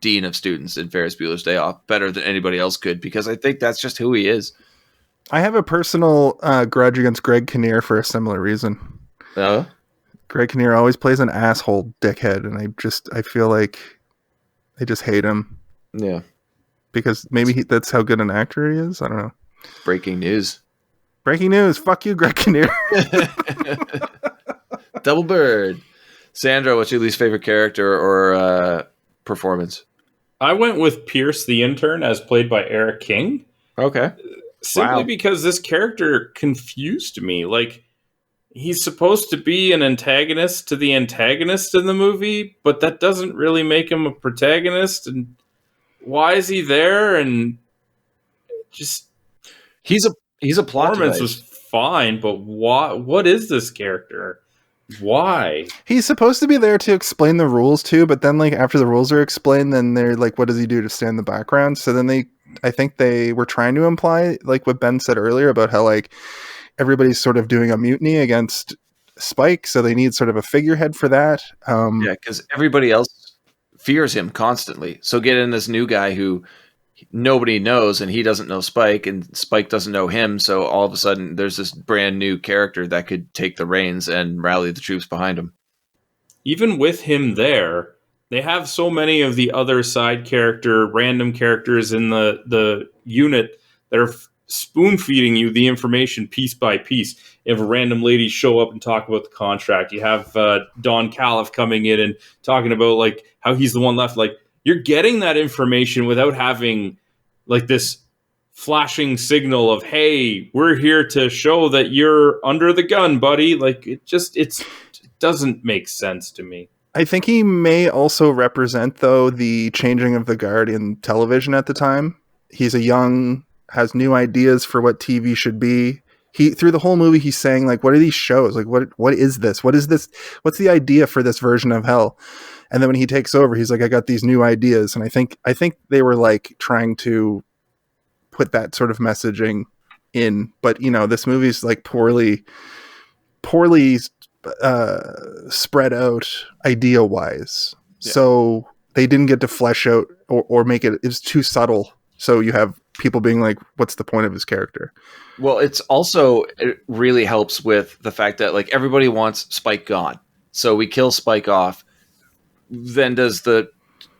dean of students in Ferris Bueller's Day Off better than anybody else could, because I think that's just who he is. I have a personal grudge against Greg Kinnear for a similar reason. Greg Kinnear always plays an asshole dickhead, and I feel like I just hate him. Yeah. Because maybe that's how good an actor he is. I don't know. Breaking news. Fuck you, Greg Kinnear. Double bird. Sandra, what's your least favorite character or performance? I went with Pierce the intern as played by Eric King. Okay. Simply because this character confused me. Like, he's supposed to be an antagonist to the antagonist in the movie, but that doesn't really make him a protagonist. And why is he there? And just he's a plot performance device. was fine, but what is this character? Why? He's supposed to be there to explain the rules too, but then like after the rules are explained, then they're like, what does he do to stay in the background? So then I think they were trying to imply like what Ben said earlier about how like everybody's sort of doing a mutiny against Spike, so they need sort of a figurehead for that. Yeah, because everybody else fears him constantly. So get in this new guy who nobody knows, and he doesn't know Spike, and Spike doesn't know him. So all of a sudden, there's this brand new character that could take the reins and rally the troops behind him. Even with him there, they have so many of the other side random characters in the unit that are spoon feeding you the information piece by piece. You have a random lady show up and talk about the contract. You have Don Calif coming in and talking about like how he's the one left. Like, you're getting that information without having like this flashing signal of, hey, we're here to show that you're under the gun, buddy. Like, it doesn't make sense to me. I think he may also represent, though, the changing of the guard in television at the time. He's has new ideas for what TV should be. Through the whole movie, he's saying, like, what are these shows? Like, what is this? What is this? What's the idea for this version of hell? And then when he takes over, he's like, I got these new ideas. And I think they were like trying to put that sort of messaging in, but this movie's like poorly spread out idea wise. Yeah. So they didn't get to flesh out or make it's too subtle. So you have people being like, what's the point of his character? Well, it really helps with the fact that like everybody wants Spike gone. So we kill Spike off. Then does the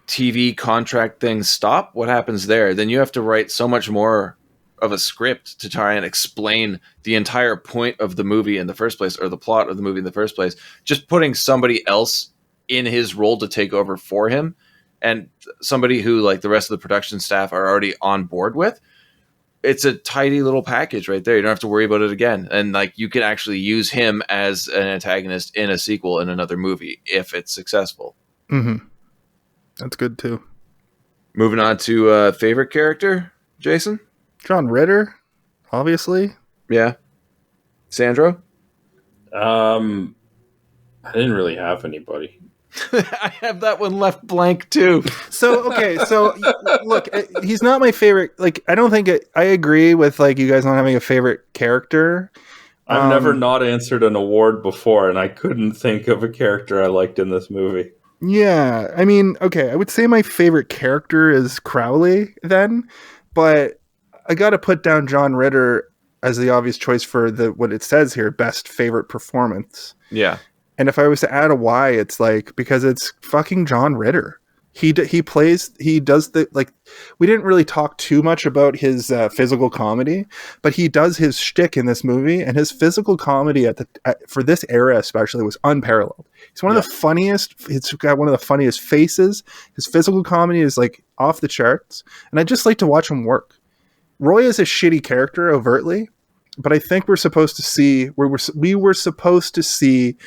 TV contract thing stop? What happens there? Then you have to write so much more of a script to try and explain the entire point of the movie in the first place, or the plot of the movie in the first place. Just putting somebody else in his role to take over for him, and somebody who, like, the rest of the production staff are already on board with. It's a tidy little package right there. You don't have to worry about it again. And, like, you can actually use him as an antagonist in a sequel in another movie if it's successful. Mm-hmm. That's good too. Moving on to favorite character, Jason? John Ritter, obviously. Yeah. Sandro? I didn't really have anybody. I have that one left blank too. So look, he's not my favorite. Like, I don't think I agree with, like, you guys not having a favorite character. I've never not answered an award before, and I couldn't think of a character I liked in this movie. Yeah, I mean, okay, I would say my favorite character is Crowley then, but I got to put down John Ritter as the obvious choice for what it says here, best favorite performance. Yeah. And if I was to add a why, it's like, because it's fucking John Ritter. He does the, like, we didn't really talk too much about his physical comedy, but he does his shtick in this movie, and his physical comedy for this era especially was unparalleled. He's one of the funniest. He's got one of the funniest faces. His physical comedy is, like, off the charts, and I just like to watch him work. Roy is a shitty character overtly, but I think we're supposed to see we were supposed to see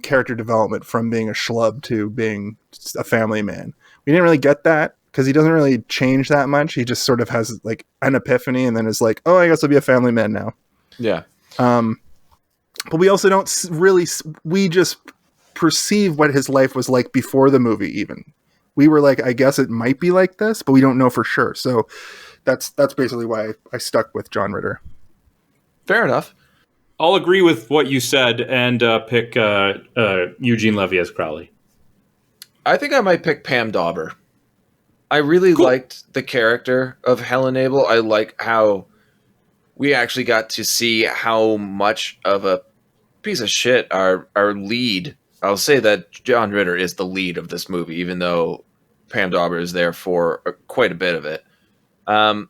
character development from being a schlub to being a family man. We didn't really get that because he doesn't really change that much. He just sort of has, like, an epiphany and then is like, oh, I guess I'll be a family man now. Yeah. But we also don't really, we just perceive what his life was like before the movie even. We were like, I guess it might be like this, but we don't know for sure. So that's basically why I stuck with John Ritter. Fair enough. I'll agree with what you said and pick Eugene Levy as Crowley. I think I might pick Pam Dawber. I really liked the character of Helen Abel. I like how we actually got to see how much of a piece of shit our lead. I'll say that John Ritter is the lead of this movie, even though Pam Dawber is there for quite a bit of it. I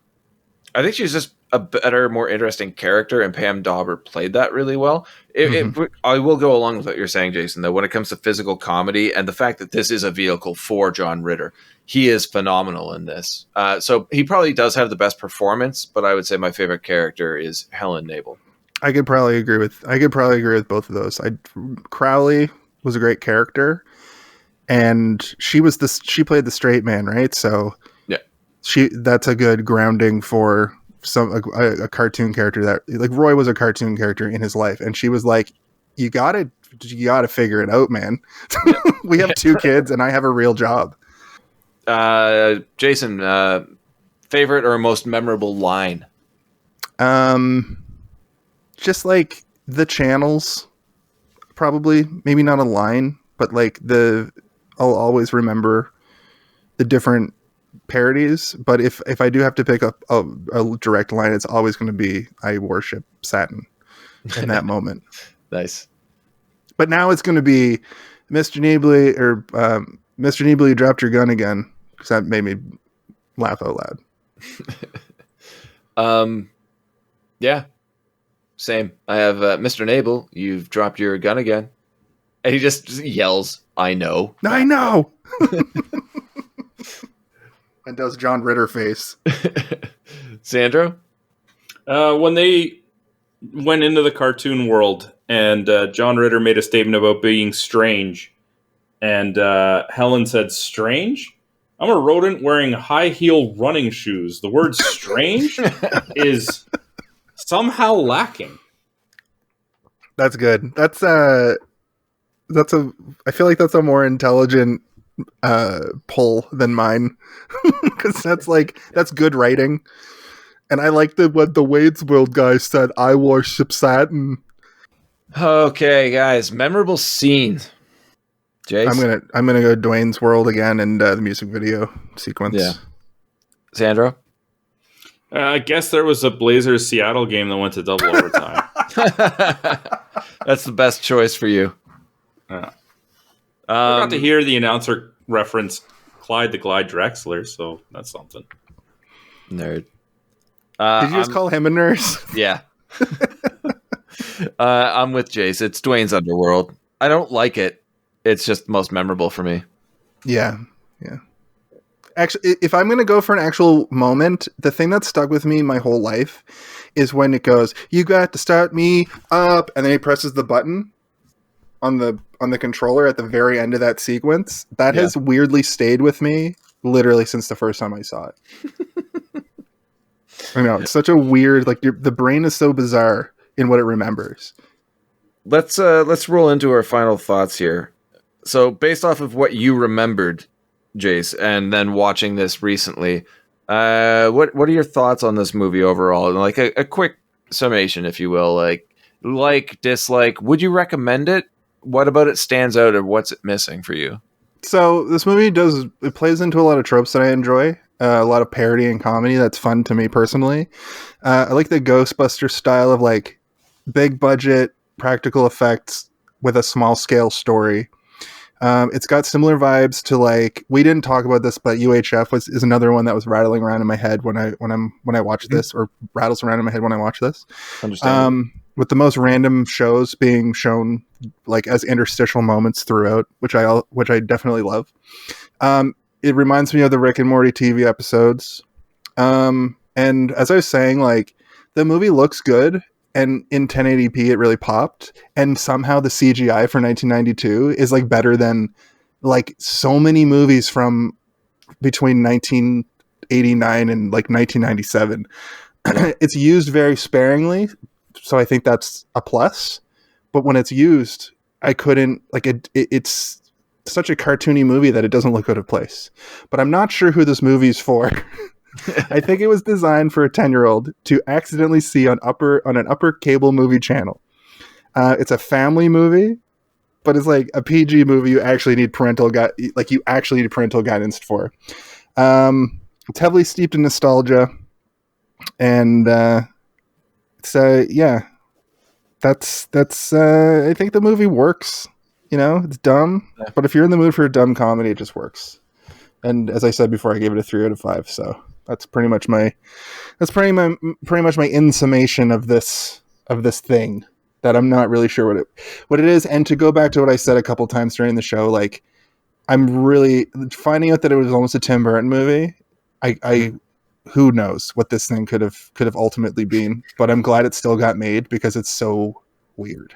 think she's just a better, more interesting character, and Pam Dawber played that really well. I will go along with what you're saying, Jason, though, when it comes to physical comedy and the fact that this is a vehicle for John Ritter. He is phenomenal in this. So he probably does have the best performance, but I would say my favorite character is Helen Abel. I could probably agree with both of those. Crowley was a great character, and she played the straight man, right? So yeah, that's a good grounding for a cartoon character that, like, Roy was a cartoon character in his life, and she was like, you gotta figure it out, man. We have 2 kids and I have a real job. Jason, favorite or most memorable line? Just like the channels, probably. Maybe not a line, but like I'll always remember the different parodies. But if I do have to pick up a direct line, it's always going to be, I worship Saturn in that moment. Nice. But now it's going to be Mr. Neebly, or Mr. Neebly, you dropped your gun again, because that made me laugh out loud. Yeah, same. I have Mr. Nabel, you've dropped your gun again. And he just yells, I know. I know! And does John Ritter face. Sandro? When they went into the cartoon world and John Ritter made a statement about being strange, and Helen said, strange? I'm a rodent wearing high heel running shoes. The word strange is somehow lacking. That's good. I feel like that's a more intelligent pull than mine, because that's good writing. And I like what the Wade's World guy said, I worship Saturn. Okay, guys, memorable scene. Jace? I'm gonna go Dwayne's World again, and the music video sequence. Yeah. Sandro? I guess there was a Blazers Seattle game that went to double overtime. That's the best choice for you. I got to hear the announcer reference Clyde the Glide Drexler, so that's something. Nerd. Did you just call him a nurse? Yeah. I'm with Jace. It's Dwayne's Underworld. I don't like it. It's just most memorable for me. Yeah. Actually, if I'm going to go for an actual moment, the thing that stuck with me my whole life is when it goes, "You got to start me up," and then he presses the button on the controller at the very end of that sequence. That has weirdly stayed with me literally since the first time I saw it. I know, it's such a weird, like, the brain is so bizarre in what it remembers. Let's roll into our final thoughts here. So, based off of what you remembered, Jace, and then watching this recently, what are your thoughts on this movie overall? Like a quick summation, if you will. Like, dislike. Would you recommend it? What about it stands out, or what's it missing for you? So this movie plays into a lot of tropes that I enjoy. A lot of parody and comedy that's fun to me personally. I like the Ghostbuster style of like big budget practical effects with a small scale story. It's got similar vibes to, like, we didn't talk about this, but UHF is another one that was rattling around in my head when I watched this, or rattles around in my head when I watch this. Understand. With the most random shows being shown like as interstitial moments throughout, which I definitely love. It reminds me of the Rick and Morty TV episodes. And as I was saying, like, the movie looks good. And in 1080p, it really popped. And somehow the CGI for 1992 is like better than like so many movies from between 1989 and like 1997. It's used very sparingly, so I think that's a plus. But when it's used, I couldn't, like, it's such a cartoony movie that it doesn't look out of place. But I'm not sure who this movie's for. I think it was designed for a 10-year-old to accidentally see on an upper cable movie channel. It's a family movie, but it's like a PG movie. You actually need parental guidance for. It's heavily steeped in nostalgia, and that's I think the movie works. You know, it's dumb, but if you're in the mood for a dumb comedy, it just works. And as I said before, I gave it a 3 out of 5. So that's pretty much my in summation of this thing that I'm not really sure what it is. And to go back to what I said a couple times during the show, like, I'm really finding out that it was almost a Tim Burton movie. I who knows what this thing could have ultimately been, but I'm glad it still got made because it's so weird.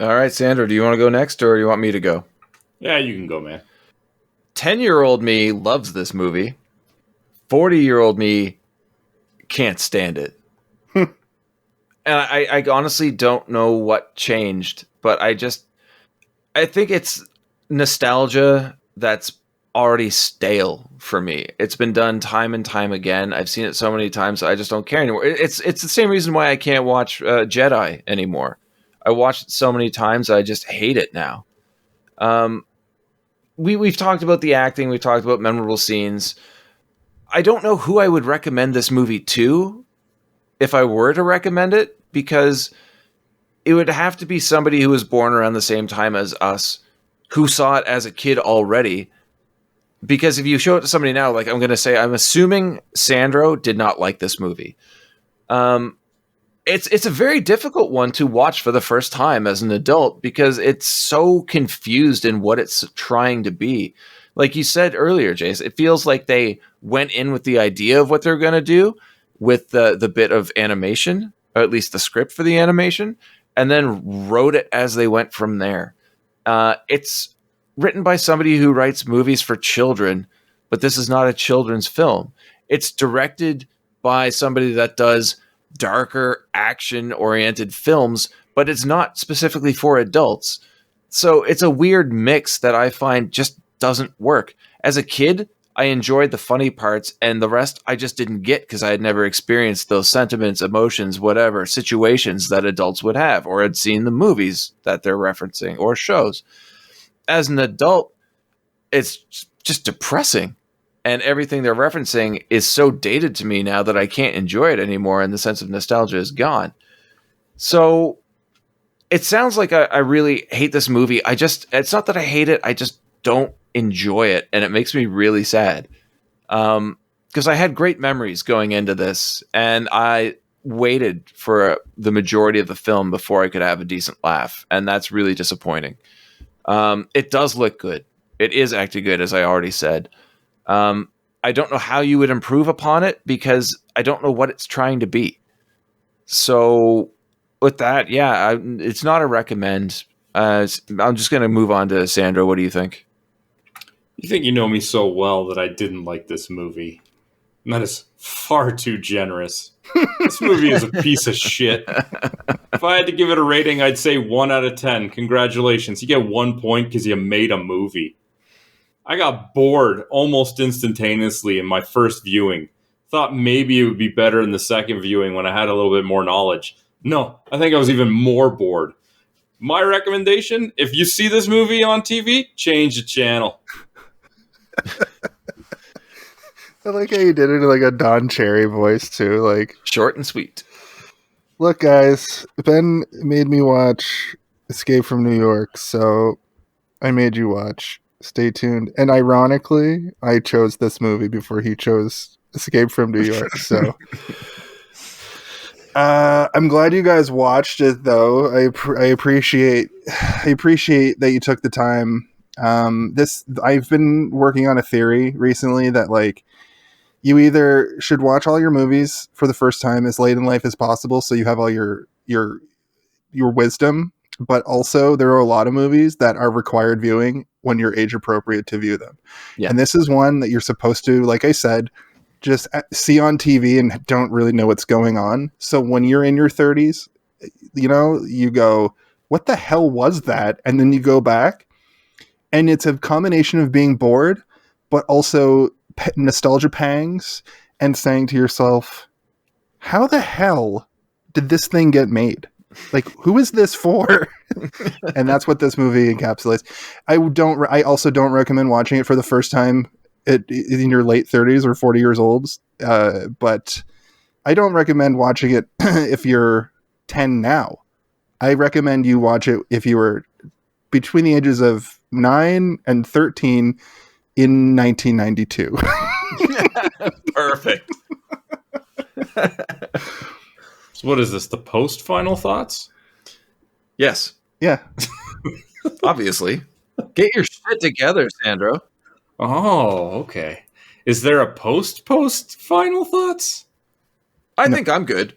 All right, Sandra, do you want to go next, or do you want me to go? Yeah, you can go, man. 10-year-old me loves this movie. 40-year-old me can't stand it. And I honestly don't know what changed, but I think it's nostalgia that's already stale for me. It's been done time and time again. I've seen it so many times, I just don't care anymore. It's the same reason why I can't watch Jedi anymore. I watched it so many times, I just hate it now. We've talked about the acting, we've talked about memorable scenes. I don't know who I would recommend this movie to if I were to recommend it, because it would have to be somebody who was born around the same time as us, who saw it as a kid already. Because if you show it to somebody now, like, I'm going to say, I'm assuming Sandro did not like this movie. It's a very difficult one to watch for the first time as an adult because it's so confused in what it's trying to be. Like you said earlier, Jace, it feels like they went in with the idea of what they're going to do with the bit of animation, or at least the script for the animation, and then wrote it as they went from there. It's written by somebody who writes movies for children, but this is not a children's film. It's directed by somebody that does darker, action-oriented films, but it's not specifically for adults. So it's a weird mix that I find just doesn't work. As a kid, I enjoyed the funny parts, and the rest I just didn't get because I had never experienced those sentiments, emotions, whatever, situations that adults would have, or had seen the movies that they're referencing, or shows. As an adult, it's just depressing. And everything they're referencing is so dated to me now that I can't enjoy it anymore, and the sense of nostalgia is gone. So it sounds like I really hate this movie. It's not that I hate it, I just don't enjoy it, and it makes me really sad. because I had great memories going into this, and I waited for the majority of the film before I could have a decent laugh, and that's really disappointing. It does look good. It is acting good, as I already said. I don't know how you would improve upon it because I don't know what it's trying to be. So with that, yeah, it's not a recommend. I'm just going to move on to Sandra. What do you think? You think you know me so well that I didn't like this movie. And that is far too generous. This movie is a piece of shit. If I had to give it a rating, I'd say 1 out of 10. Congratulations. You get 1 point because you made a movie. I got bored almost instantaneously in my first viewing. Thought maybe it would be better in the second viewing when I had a little bit more knowledge. No, I think I was even more bored. My recommendation, if you see this movie on TV, change the channel. I like how you did it in like a Don Cherry voice too. Like, short and sweet. Look, guys, Ben made me watch Escape from New York, so I made you watch. Stay tuned. And ironically, I chose this movie before he chose Escape from New York. So I'm glad you guys watched it, though. I appreciate that you took the time. I've been working on a theory recently that like you either should watch all your movies for the first time as late in life as possible, so you have all your wisdom. But also, there are a lot of movies that are required viewing when you're age appropriate to view them. Yeah. And this is one that you're supposed to, like I said, just see on TV and don't really know what's going on. So when you're in your 30s, you know, you go, what the hell was that? And then you go back, and it's a combination of being bored, but also nostalgia pangs and saying to yourself, how the hell did this thing get made? Like, who is this for? And that's what this movie encapsulates. I also don't recommend watching it for the first time in your late 30s or 40 years old. But I don't recommend watching it if you're 10 now. I recommend you watch it if you were between the ages of 9 and 13 in 1992. Perfect. So what is this, the post-final thoughts? Yes. Yeah. Obviously. Get your shit together, Sandro. Oh, okay. Is there a post-final thoughts? I think I'm good.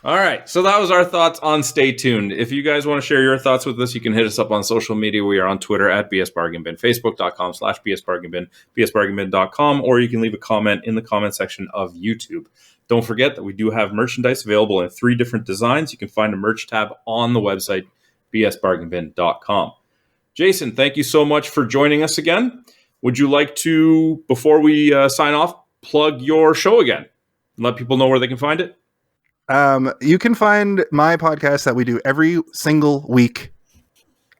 All right, so that was our thoughts on Stay Tuned. If you guys want to share your thoughts with us, you can hit us up on social media. We are on Twitter at BSBargainBin, Facebook.com/BSBargainBin, BSBargainBin.com, or you can leave a comment in the comment section of YouTube. Don't forget that we do have merchandise available in 3 different designs. You can find a merch tab on the website, BSBargainBin.com. Jason, thank you so much for joining us again. Would you like to, before we sign off, plug your show again and let people know where they can find it? You can find my podcast that we do every single week.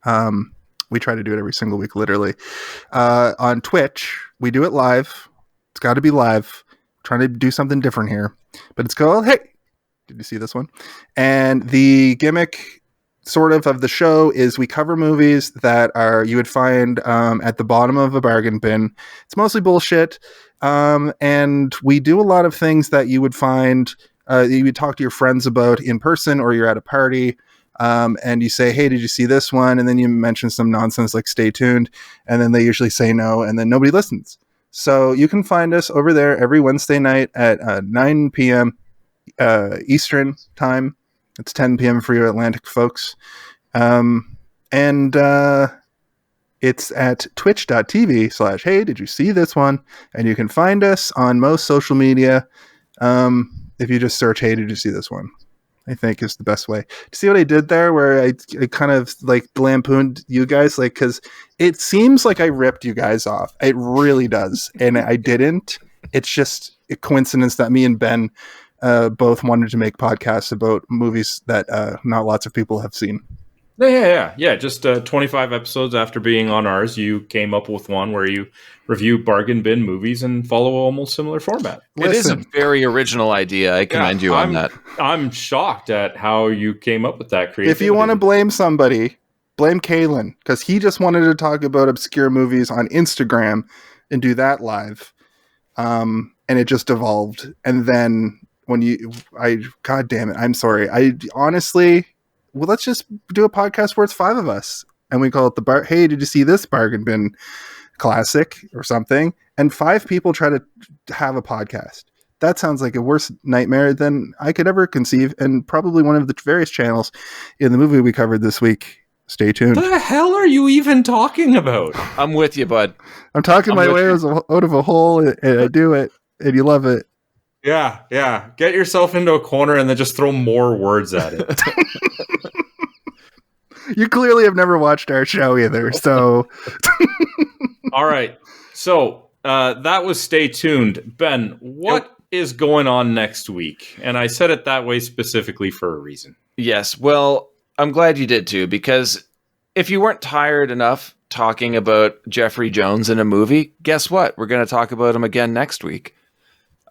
We try to do it every single week, literally. On Twitch, we do it live. It's got to be live. I'm trying to do something different here, but it's called Hey, did you see this one? And the gimmick sort of the show is we cover movies that you would find at the bottom of a bargain bin. It's mostly bullshit. And we do a lot of things that you would find you would talk to your friends about in person, or you're at a party, and you say, hey, did you see this one? And then you mention some nonsense like Stay Tuned, and then they usually say no, and then nobody listens. So you can find us over there every Wednesday night at 9 p.m. Eastern time. It's 10 p.m. for you Atlantic folks. And it's at twitch.tv/hey, did you see this one? And you can find us on most social media. If you just search, hey, did you see this one? I think is the best way. See what I did there, where I kind of like lampooned you guys, like, because it seems like I ripped you guys off. It really does. And I didn't. It's just a coincidence that me and Ben both wanted to make podcasts about movies that not lots of people have seen. Yeah. Just 25 episodes after being on ours, you came up with one where you review bargain bin movies and follow a almost similar format. It is a very original idea. I commend you on that. I'm shocked at how you came up with that creativity. If you want to blame somebody, Blame Kalen, because he just wanted to talk about obscure movies on Instagram and do that live. And it just evolved. And then God damn it, I'm sorry. Let's just do a podcast where it's 5 of us. And we call it hey, did you see this bargain bin classic or something? And 5 people try to have a podcast. That sounds like a worse nightmare than I could ever conceive, and probably one of the various channels in the movie we covered this week. Stay tuned. What the hell are you even talking about? I'm with you, bud. I'm talking my way out of a hole, and I do it, and you love it. Yeah. Get yourself into a corner and then just throw more words at it. You clearly have never watched our show either, so... All right. So that was Stay Tuned. Ben, what is going on next week? And I said it that way specifically for a reason. Yes, well, I'm glad you did too, because if you weren't tired enough talking about Jeffrey Jones in a movie, guess what? We're going to talk about him again next week.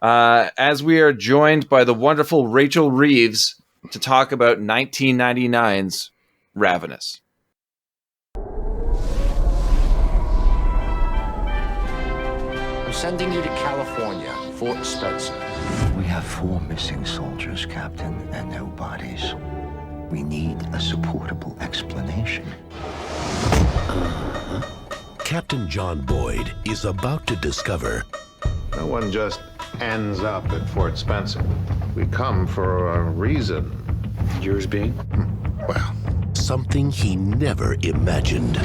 As we are joined by the wonderful Rachel Reeves to talk about 1999's Ravenous. I'm sending you to California, Fort Spencer. We have 4 missing soldiers, Captain, and no bodies. We need a supportable explanation. Captain John Boyd is about to discover no one just ends up at Fort Spencer. We come for a reason. Yours being? Well, something he never imagined.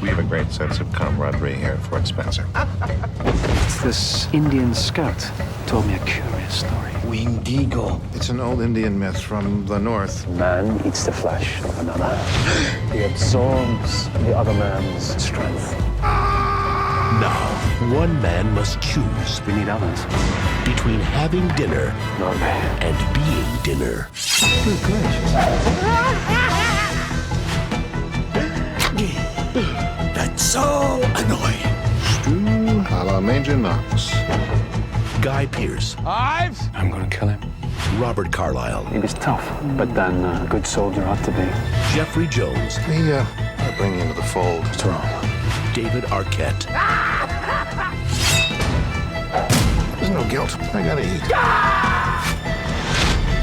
we have a great sense of camaraderie here at Fort Spencer. This Indian scout told me a curious story. Winged eagle. It's an old Indian myth from the north. Man eats the flesh of another. He absorbs the other man's strength. Now, one man must choose. We need others. Between having dinner Not me. and being dinner. Good gracious. That's so annoying. Stew a la Major Knox. Guy Pearce. Ives! I'm gonna kill him. Robert Carlyle. He was tough, but then a good soldier ought to be. Jeffrey Jones. I bring you into the fold. What's wrong? David Arquette. There's no guilt. I gotta eat.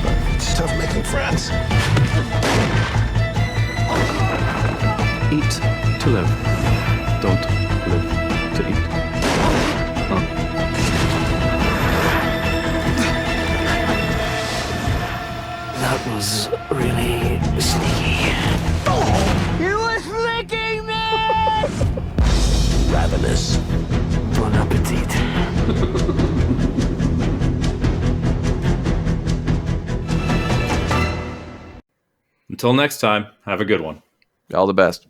But it's tough making friends. Eat to live. Don't live to eat. That was really sneaky. He was licking me! Ravenous. Bon appetit. Until next time, have a good one. All the best.